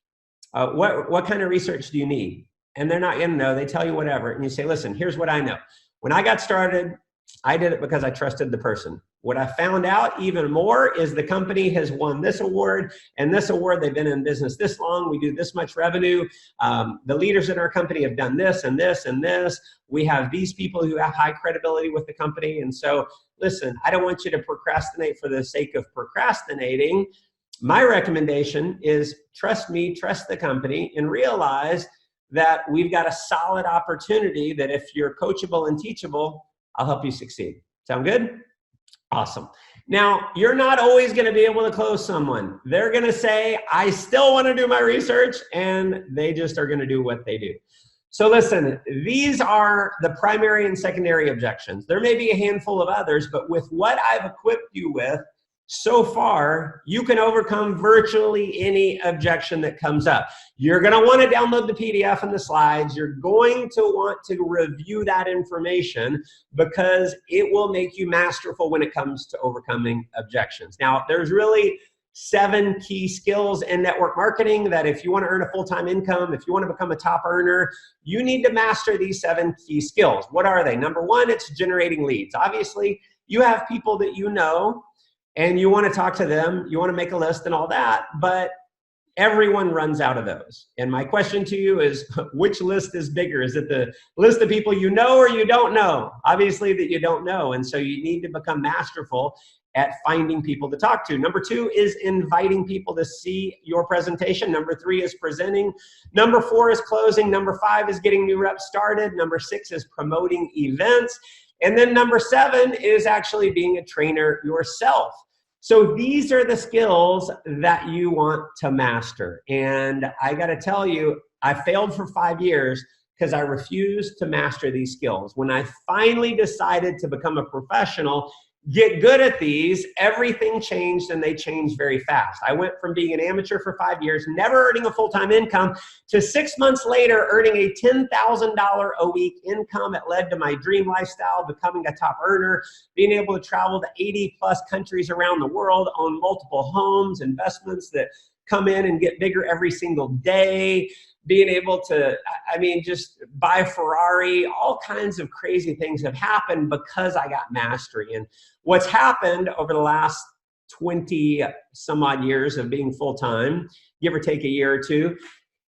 What kind of research do you need? And they're not going to know. They tell you whatever. And you say, listen, here's what I know. When I got started, I did it because I trusted the person. What I found out even more is the company has won this award and this award. They've been in business this long. We do this much revenue. The leaders in our company have done this and this and this. We have these people who have high credibility with the company. And so, listen, I don't want you to procrastinate for the sake of procrastinating. My recommendation is trust me, trust the company, and realize that we've got a solid opportunity that if you're coachable and teachable, I'll help you succeed. Sound good? Awesome. Now, you're not always going to be able to close someone. They're going to say, I still want to do my research, and they just are going to do what they do. So listen, these are the primary and secondary objections. There may be a handful of others, but with what I've equipped you with so far, you can overcome virtually any objection that comes up. You're going to want to download the PDF and the slides. You're going to want to review that information because it will make you masterful when it comes to overcoming objections. Now, there's really 7 key skills in network marketing that if you want to earn a full-time income, if you want to become a top earner, you need to master these 7 key skills. What are they? Number 1, it's generating leads. Obviously, you have people that you know, and you want to talk to them, you want to make a list and all that, but everyone runs out of those. And my question to you is, which list is bigger? Is it the list of people you know or you don't know? Obviously that you don't know, and so you need to become masterful at finding people to talk to. Number 2 is inviting people to see your presentation. Number 3 is presenting. Number 4 is closing. Number 5 is getting new reps started. Number 6 is promoting events. And then number 7 is actually being a trainer yourself. So these are the skills that you want to master. And I got to tell you, I failed for 5 years because I refused to master these skills. When I finally decided to become a professional, get good at these, everything changed, and they changed very fast. I went from being an amateur for 5 years, never earning a full-time income, to 6 months later earning a $10,000 a week income. It led to my dream lifestyle, becoming a top earner, being able to travel to 80 plus countries around the world, own multiple homes, investments that come in and get bigger every single day, being able to, I mean, just buy a Ferrari. All kinds of crazy things have happened because I got mastery. And what's happened over the last 20 some odd years of being full-time, give or take a year or two,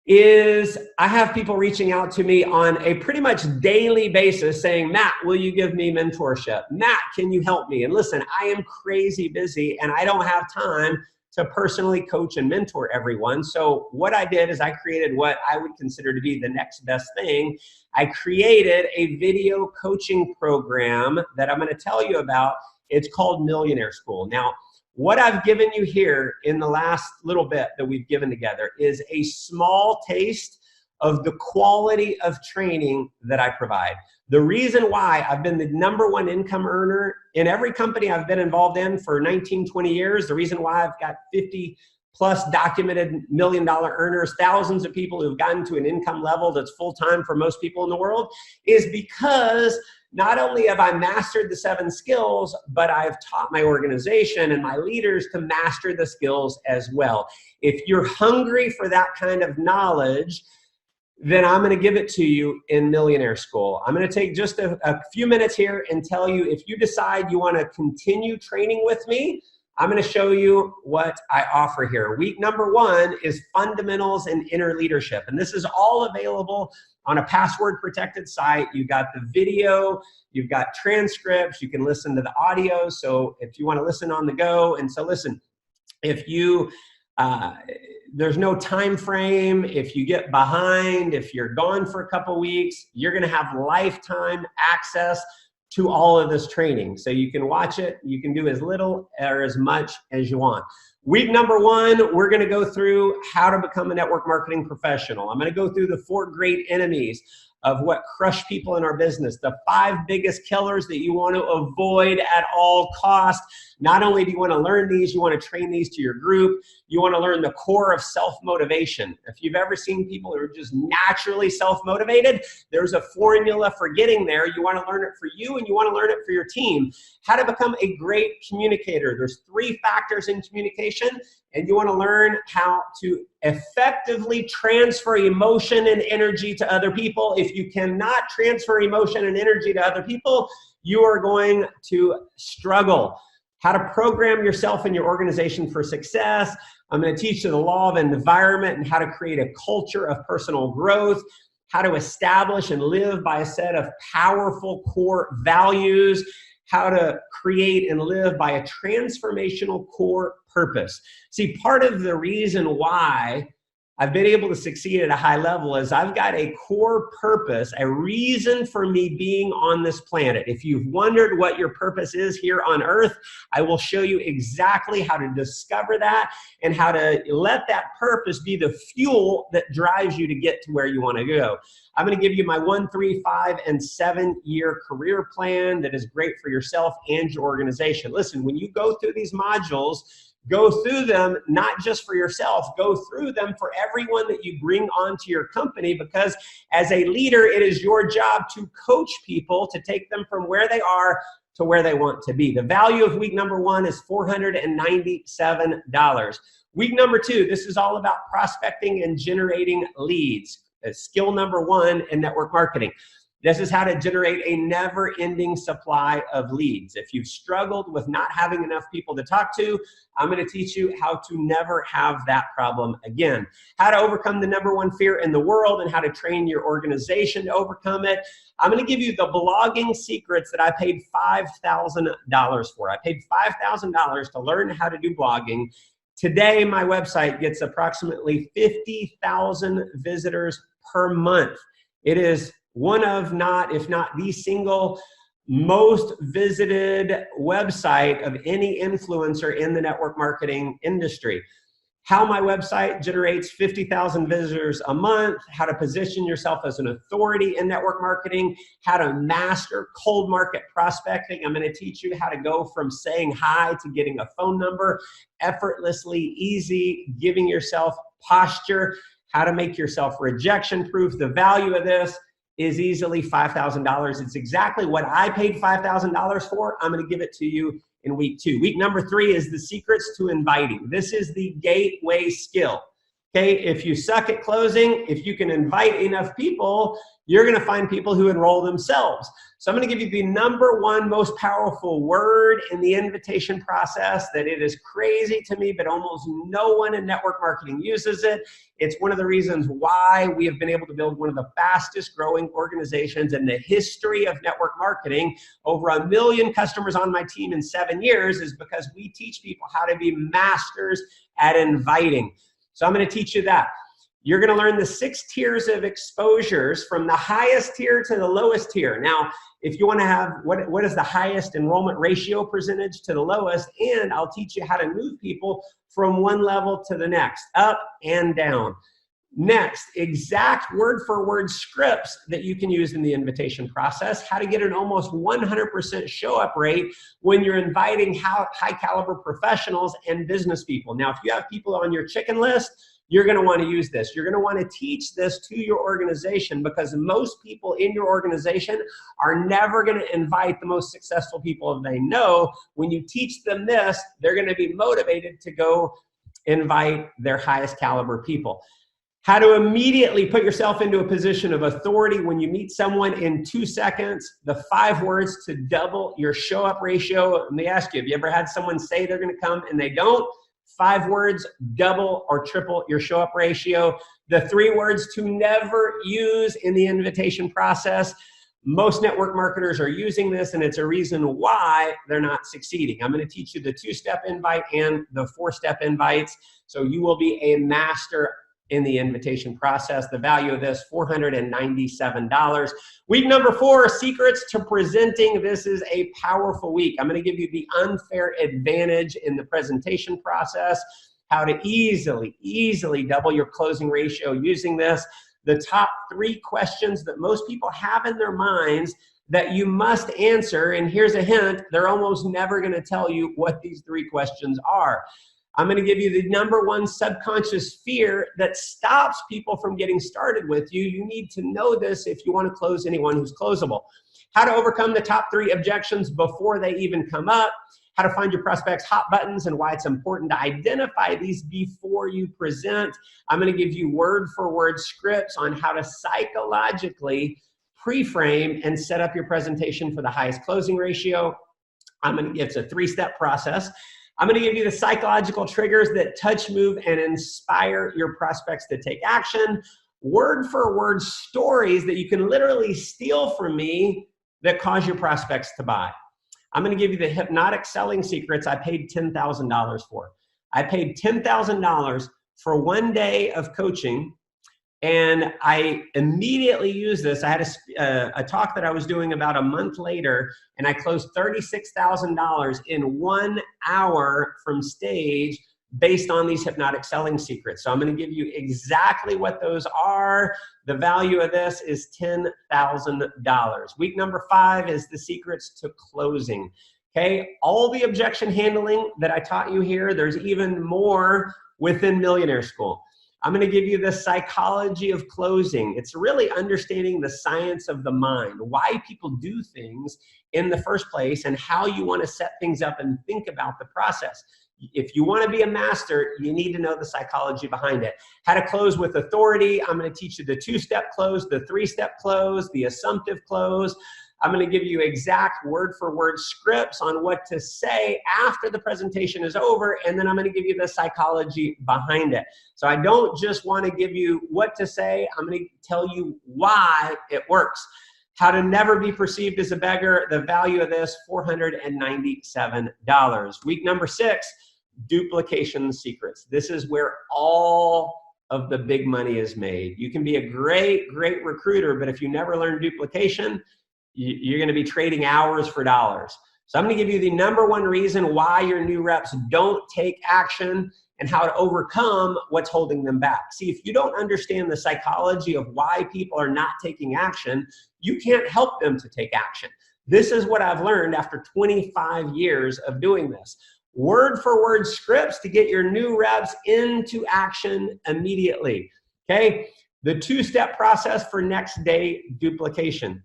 is I have people reaching out to me on a pretty much daily basis saying, Matt, will you give me mentorship? Matt, can you help me? And listen, I am crazy busy and I don't have time to personally coach and mentor everyone. So what I did is I created what I would consider to be the next best thing. I created a video coaching program that I'm going to tell you about. It's called Millionaire School. Now, what I've given you here in the last little bit that we've given together is a small taste of the quality of training that I provide. The reason why I've been the #1 income earner in every company I've been involved in for 19, 20 years, the reason why I've got 50 plus documented $1 million earners, thousands of people who've gotten to an income level that's full-time for most people in the world, is because not only have I mastered the 7 skills, but I've taught my organization and my leaders to master the skills as well. If you're hungry for that kind of knowledge, then I'm going to give it to you in Millionaire School. I'm going to take just a few minutes here and tell you, if you decide you want to continue training with me, I'm going to show you what I offer here. Week #1 is fundamentals and inner leadership. And this is all available on a password protected site. You've got the video, you've got transcripts, you can listen to the audio. So if you want to listen on the go, and so listen, if you, there's no time frame, if you get behind, if you're gone for a couple weeks, you're going to have lifetime access to all of this training. So you can watch it, you can do as little or as much as you want. Week #1, we're going to go through how to become a network marketing professional. I'm going to go through the 4 great enemies of what crush people in our business, the 5 biggest killers that you want to avoid at all costs. Not only do you want to learn these, you want to train these to your group. You want to learn the core of self-motivation. If you've ever seen people who are just naturally self-motivated, there's a formula for getting there. You want to learn it for you, and you want to learn it for your team. How to become a great communicator. There's 3 factors in communication, and you want to learn how to effectively transfer emotion and energy to other people. If you cannot transfer emotion and energy to other people, you are going to struggle. How to program yourself and your organization for success. I'm going to teach you the law of environment and how to create a culture of personal growth, how to establish and live by a set of powerful core values, how to create and live by a transformational core purpose. See, part of the reason why I've been able to succeed at a high level is I've got a core purpose, a reason for me being on this planet. If you've wondered what your purpose is here on earth, I will show you exactly how to discover that and how to let that purpose be the fuel that drives you to get to where you want to go. I'm going to give you my 1, 3, 5, and 7-year career plan that is great for yourself and your organization. Listen, when you go through these modules, go through them not just for yourself, go through them for everyone that you bring onto your company, because as a leader, it is your job to coach people to take them from where they are to where they want to be. The value of week #1 is $497. Week #2, this is all about prospecting and generating leads. Skill #1 in network marketing. This is how to generate a never-ending supply of leads. If you've struggled with not having enough people to talk to, I'm going to teach you how to never have that problem again. How to overcome the #1 fear in the world and how to train your organization to overcome it. I'm going to give you the blogging secrets that I paid $5,000 for. I paid $5,000 to learn how to do blogging. Today, my website gets approximately 50,000 visitors per month. It is one of, not, if not the single most visited website of any influencer in the network marketing industry. How my website generates 50,000 visitors a month, how to position yourself as an authority in network marketing, how to master cold market prospecting. I'm going to teach you how to go from saying hi to getting a phone number effortlessly easy, giving yourself posture, how to make yourself rejection proof. The value of this is easily $5,000. It's exactly what I paid $5,000 for. I'm going to give it to you in week 2. Week #3 is the secrets to inviting. This is the gateway skill. Okay, if you suck at closing, if you can invite enough people, you're going to find people who enroll themselves. So I'm going to give you the #1 most powerful word in the invitation process that it is crazy to me, but almost no one in network marketing uses it. It's one of the reasons why we have been able to build one of the fastest growing organizations in the history of network marketing. Over 1 million customers on my team in 7 years is because we teach people how to be masters at inviting. So I'm going to teach you that. You're going to learn the 6 tiers of exposures from the highest tier to the lowest tier. Now, if you want to have what is the highest enrollment ratio percentage to the lowest, and I'll teach you how to move people from one level to the next, up and down. Next, exact word-for-word scripts that you can use in the invitation process, how to get an almost 100% show-up rate when you're inviting high-caliber professionals and business people. Now, if you have people on your chicken list, you're going to want to use this. You're going to want to teach this to your organization, because most people in your organization are never going to invite the most successful people they know. When you teach them this, they're going to be motivated to go invite their highest caliber people. How to immediately put yourself into a position of authority when you meet someone in 2 seconds, the 5 words to double your show up ratio. Let me ask you, have you ever had someone say they're going to come and they don't? 5 words, double or triple your show up ratio. The 3 words to never use in the invitation process. Most network marketers are using this, and it's a reason why they're not succeeding. I'm going to teach you the 2-step invite and the 4-step invites, so you will be a master in the invitation process. The value of this, $497. Week number 4, secrets to presenting. This is a powerful week. I'm going to give you the unfair advantage in the presentation process, how to easily double your closing ratio using this. The top 3 questions that most people have in their minds that you must answer, and here's a hint, they're almost never going to tell you what these 3 questions are. I'm going to give you the #1 subconscious fear that stops people from getting started with you. You need to know this if you want to close anyone who's closable. How to overcome the top 3 objections before they even come up. How to find your prospects' hot buttons and why it's important to identify these before you present. I'm going to give you word-for-word scripts on how to psychologically pre-frame and set up your presentation for the highest closing ratio. It's a 3-step process. I'm going to give you the psychological triggers that touch, move, and inspire your prospects to take action. Word-for-word stories that you can literally steal from me that cause your prospects to buy. I'm going to give you the hypnotic selling secrets I paid $10,000 for. I paid $10,000 for 1 day of coaching, and I immediately used this. I had a talk that I was doing about a month later, and I closed $36,000 in 1 hour from stage based on these hypnotic selling secrets. So I'm going to give you exactly what those are. The value of this is $10,000. Week number 5 is the secrets to closing. Okay, all the objection handling that I taught you here, there's even more within Millionaire School. I'm going to give you the psychology of closing. It's really understanding the science of the mind, why people do things in the first place, and how you want to set things up and think about the process. If you want to be a master, you need to know the psychology behind it. How to close with authority. I'm going to teach you the 2-step close, the 3-step close, the assumptive close. I'm going to give you exact word-for-word scripts on what to say after the presentation is over, and then I'm going to give you the psychology behind it. So I don't just want to give you what to say, I'm going to tell you why it works. How to never be perceived as a beggar. The value of this, $497. Week number 6, duplication secrets. This is where all of the big money is made. You can be a great recruiter, but if you never learn duplication, you're going to be trading hours for dollars. So I'm going to give you the #1 reason why your new reps don't take action and how to overcome what's holding them back. See, if you don't understand the psychology of why people are not taking action, you can't help them to take action. This is what I've learned after 25 years of doing this. Word-for-word scripts to get your new reps into action immediately. Okay, the 2-step process for next day duplication.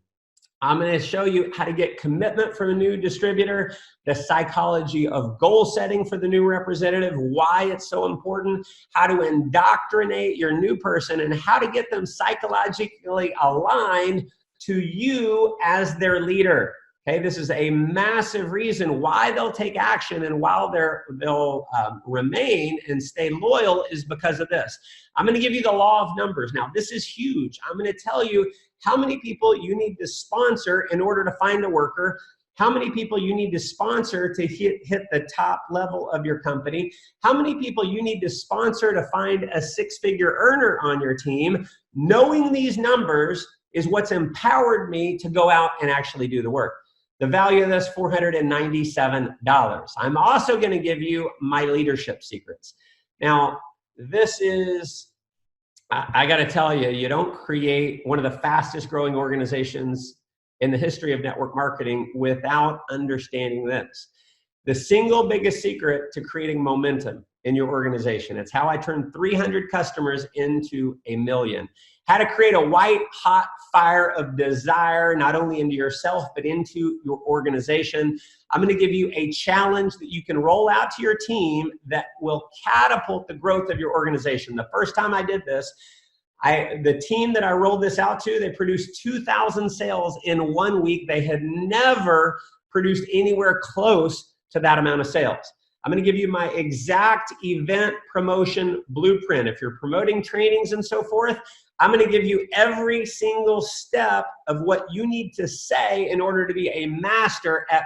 I'm going to show you how to get commitment from a new distributor, the psychology of goal setting for the new representative, why it's so important, how to indoctrinate your new person, and how to get them psychologically aligned to you as their leader. Okay, this is a massive reason why they'll take action and while they'll remain and stay loyal is because of this. I'm going to give you the law of numbers. Now, this is huge. I'm going to tell you how many people you need to sponsor in order to find a worker, how many people you need to sponsor to hit the top level of your company, how many people you need to sponsor to find a 6-figure earner on your team. Knowing these numbers is what's empowered me to go out and actually do the work. The value of this, $497. I'm also going to give you my leadership secrets. Now, this is I got to tell you, you don't create one of the fastest growing organizations in the history of network marketing without understanding this. The single biggest secret to creating momentum in your organization. It's how I turned 300 customers into 1 million. How to create a white hot fire of desire, not only into yourself, but into your organization. I'm going to give you a challenge that you can roll out to your team that will catapult the growth of your organization. The first time I did this, the team that I rolled this out to, they produced 2,000 sales in 1 week. They had never produced anywhere close to that amount of sales. I'm going to give you my exact event promotion blueprint. If you're promoting trainings and so forth, I'm going to give you every single step of what you need to say in order to be a master at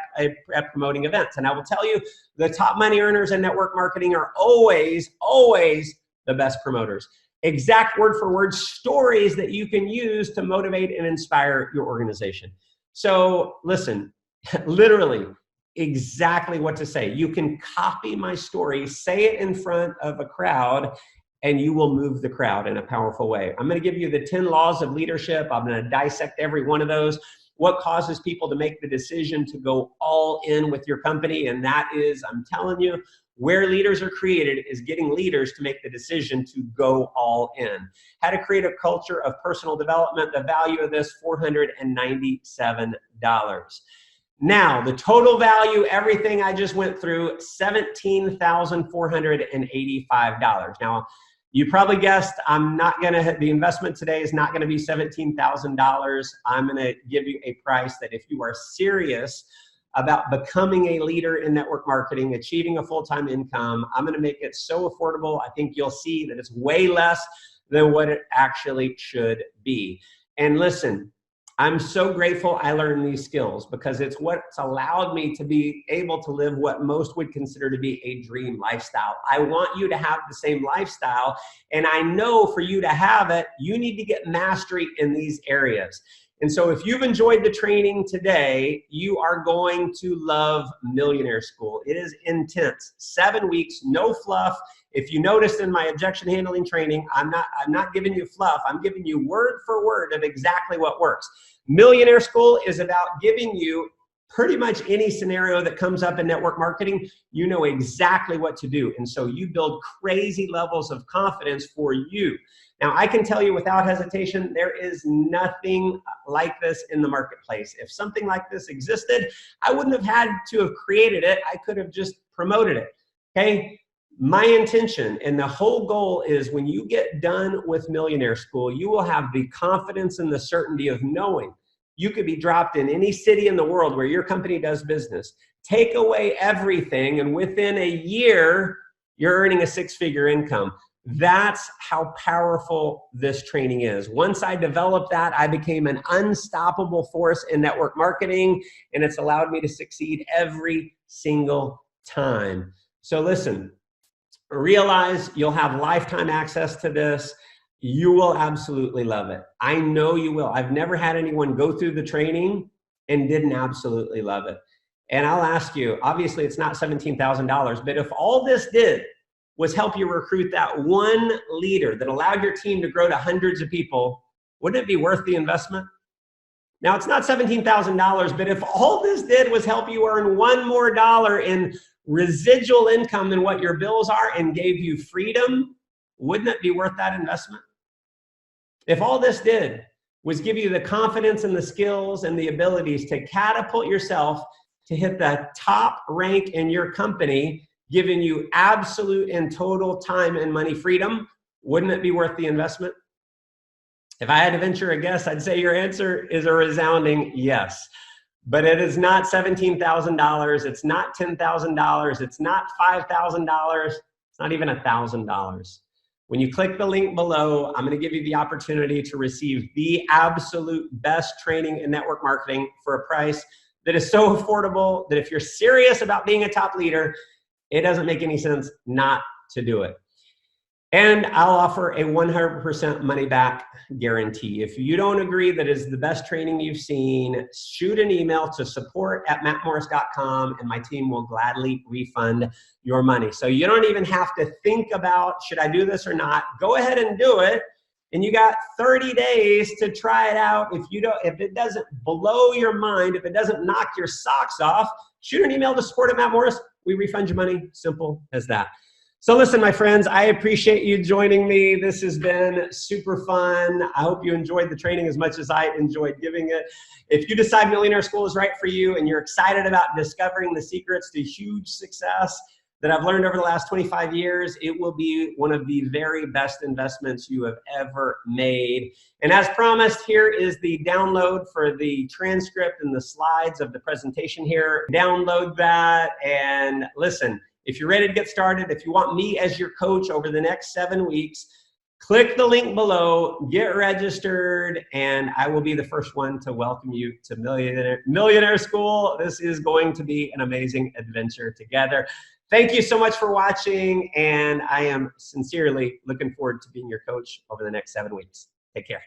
promoting events. And I will tell you, the top money earners in network marketing are always, always the best promoters. Exact word for word stories that you can use to motivate and inspire your organization. So listen, literally, exactly what to say. You can copy my story, say it in front of a crowd, and you will move the crowd in a powerful way. I'm going to give you the 10 laws of leadership. I'm going to dissect every one of those. What causes people to make the decision to go all in with your company? And that is, I'm telling you, where leaders are created is getting leaders to make the decision to go all in. How to create a culture of personal development. The value of this, $497. Now, the total value, everything I just went through, $17,485. Now, you probably guessed the investment today is not gonna be $17,000. I'm gonna give you a price that if you are serious about becoming a leader in network marketing, achieving a full-time income, I'm gonna make it so affordable. I think you'll see that it's way less than what it actually should be. And listen, I'm so grateful I learned these skills because it's what's allowed me to be able to live what most would consider to be a dream lifestyle. I want you to have the same lifestyle, and I know for you to have it, you need to get mastery in these areas. And so if you've enjoyed the training today, you are going to love Millionaire School. It is intense. 7 weeks, no fluff. If you noticed in my objection handling training, I'm not giving you fluff. I'm giving you word for word of exactly what works. Millionaire School is about giving you pretty much any scenario that comes up in network marketing. You know exactly what to do. And so you build crazy levels of confidence for you. Now, I can tell you without hesitation, there is nothing like this in the marketplace. If something like this existed, I wouldn't have had to have created it. I could have just promoted it, okay? My intention and the whole goal is when you get done with Millionaire School, you will have the confidence and the certainty of knowing you could be dropped in any city in the world where your company does business. Take away everything, and within a year, you're earning a six-figure income. That's how powerful this training is. Once I developed that, I became an unstoppable force in network marketing, and it's allowed me to succeed every single time. So listen, realize you'll have lifetime access to this. You will absolutely love it. I know you will. I've never had anyone go through the training and didn't absolutely love it. And I'll ask you, obviously it's not $17,000, but if all this did was help you recruit that one leader that allowed your team to grow to hundreds of people, wouldn't it be worth the investment? Now, it's not $17,000, but if all this did was help you earn $1 more in residual income than what your bills are and gave you freedom, wouldn't it be worth that investment? If all this did was give you the confidence and the skills and the abilities to catapult yourself to hit the top rank in your company, giving you absolute and total time and money freedom, wouldn't it be worth the investment? If I had to venture a guess, I'd say your answer is a resounding yes. But it is not $17,000. It's not $10,000. It's not $5,000. It's not even $1,000. When you click the link below, I'm going to give you the opportunity to receive the absolute best training in network marketing for a price that is so affordable that if you're serious about being a top leader, it doesn't make any sense not to do it. And I'll offer a 100% money back guarantee. If you don't agree that is the best training you've seen, shoot an email to support@mattmorris.com and my team will gladly refund your money. So you don't even have to think about, should I do this or not? Go ahead and do it. and you got 30 days to try it out. If it doesn't blow your mind, if it doesn't knock your socks off, shoot an email to support@mattmorris. We refund your money. Simple as that. So listen, my friends, I appreciate you joining me. This has been super fun. I hope you enjoyed the training as much as I enjoyed giving it. If you decide Millionaire School is right for you and you're excited about discovering the secrets to huge success that I've learned over the last 25 years, it will be one of the very best investments you have ever made. And as promised, here is the download for the transcript and the slides of the presentation here. Download that and listen. If you're ready to get started, if you want me as your coach over the next 7 weeks, click the link below, get registered, and I will be the first one to welcome you to Millionaire School. This is going to be an amazing adventure together. Thank you so much for watching, and I am sincerely looking forward to being your coach over the next 7 weeks. Take care.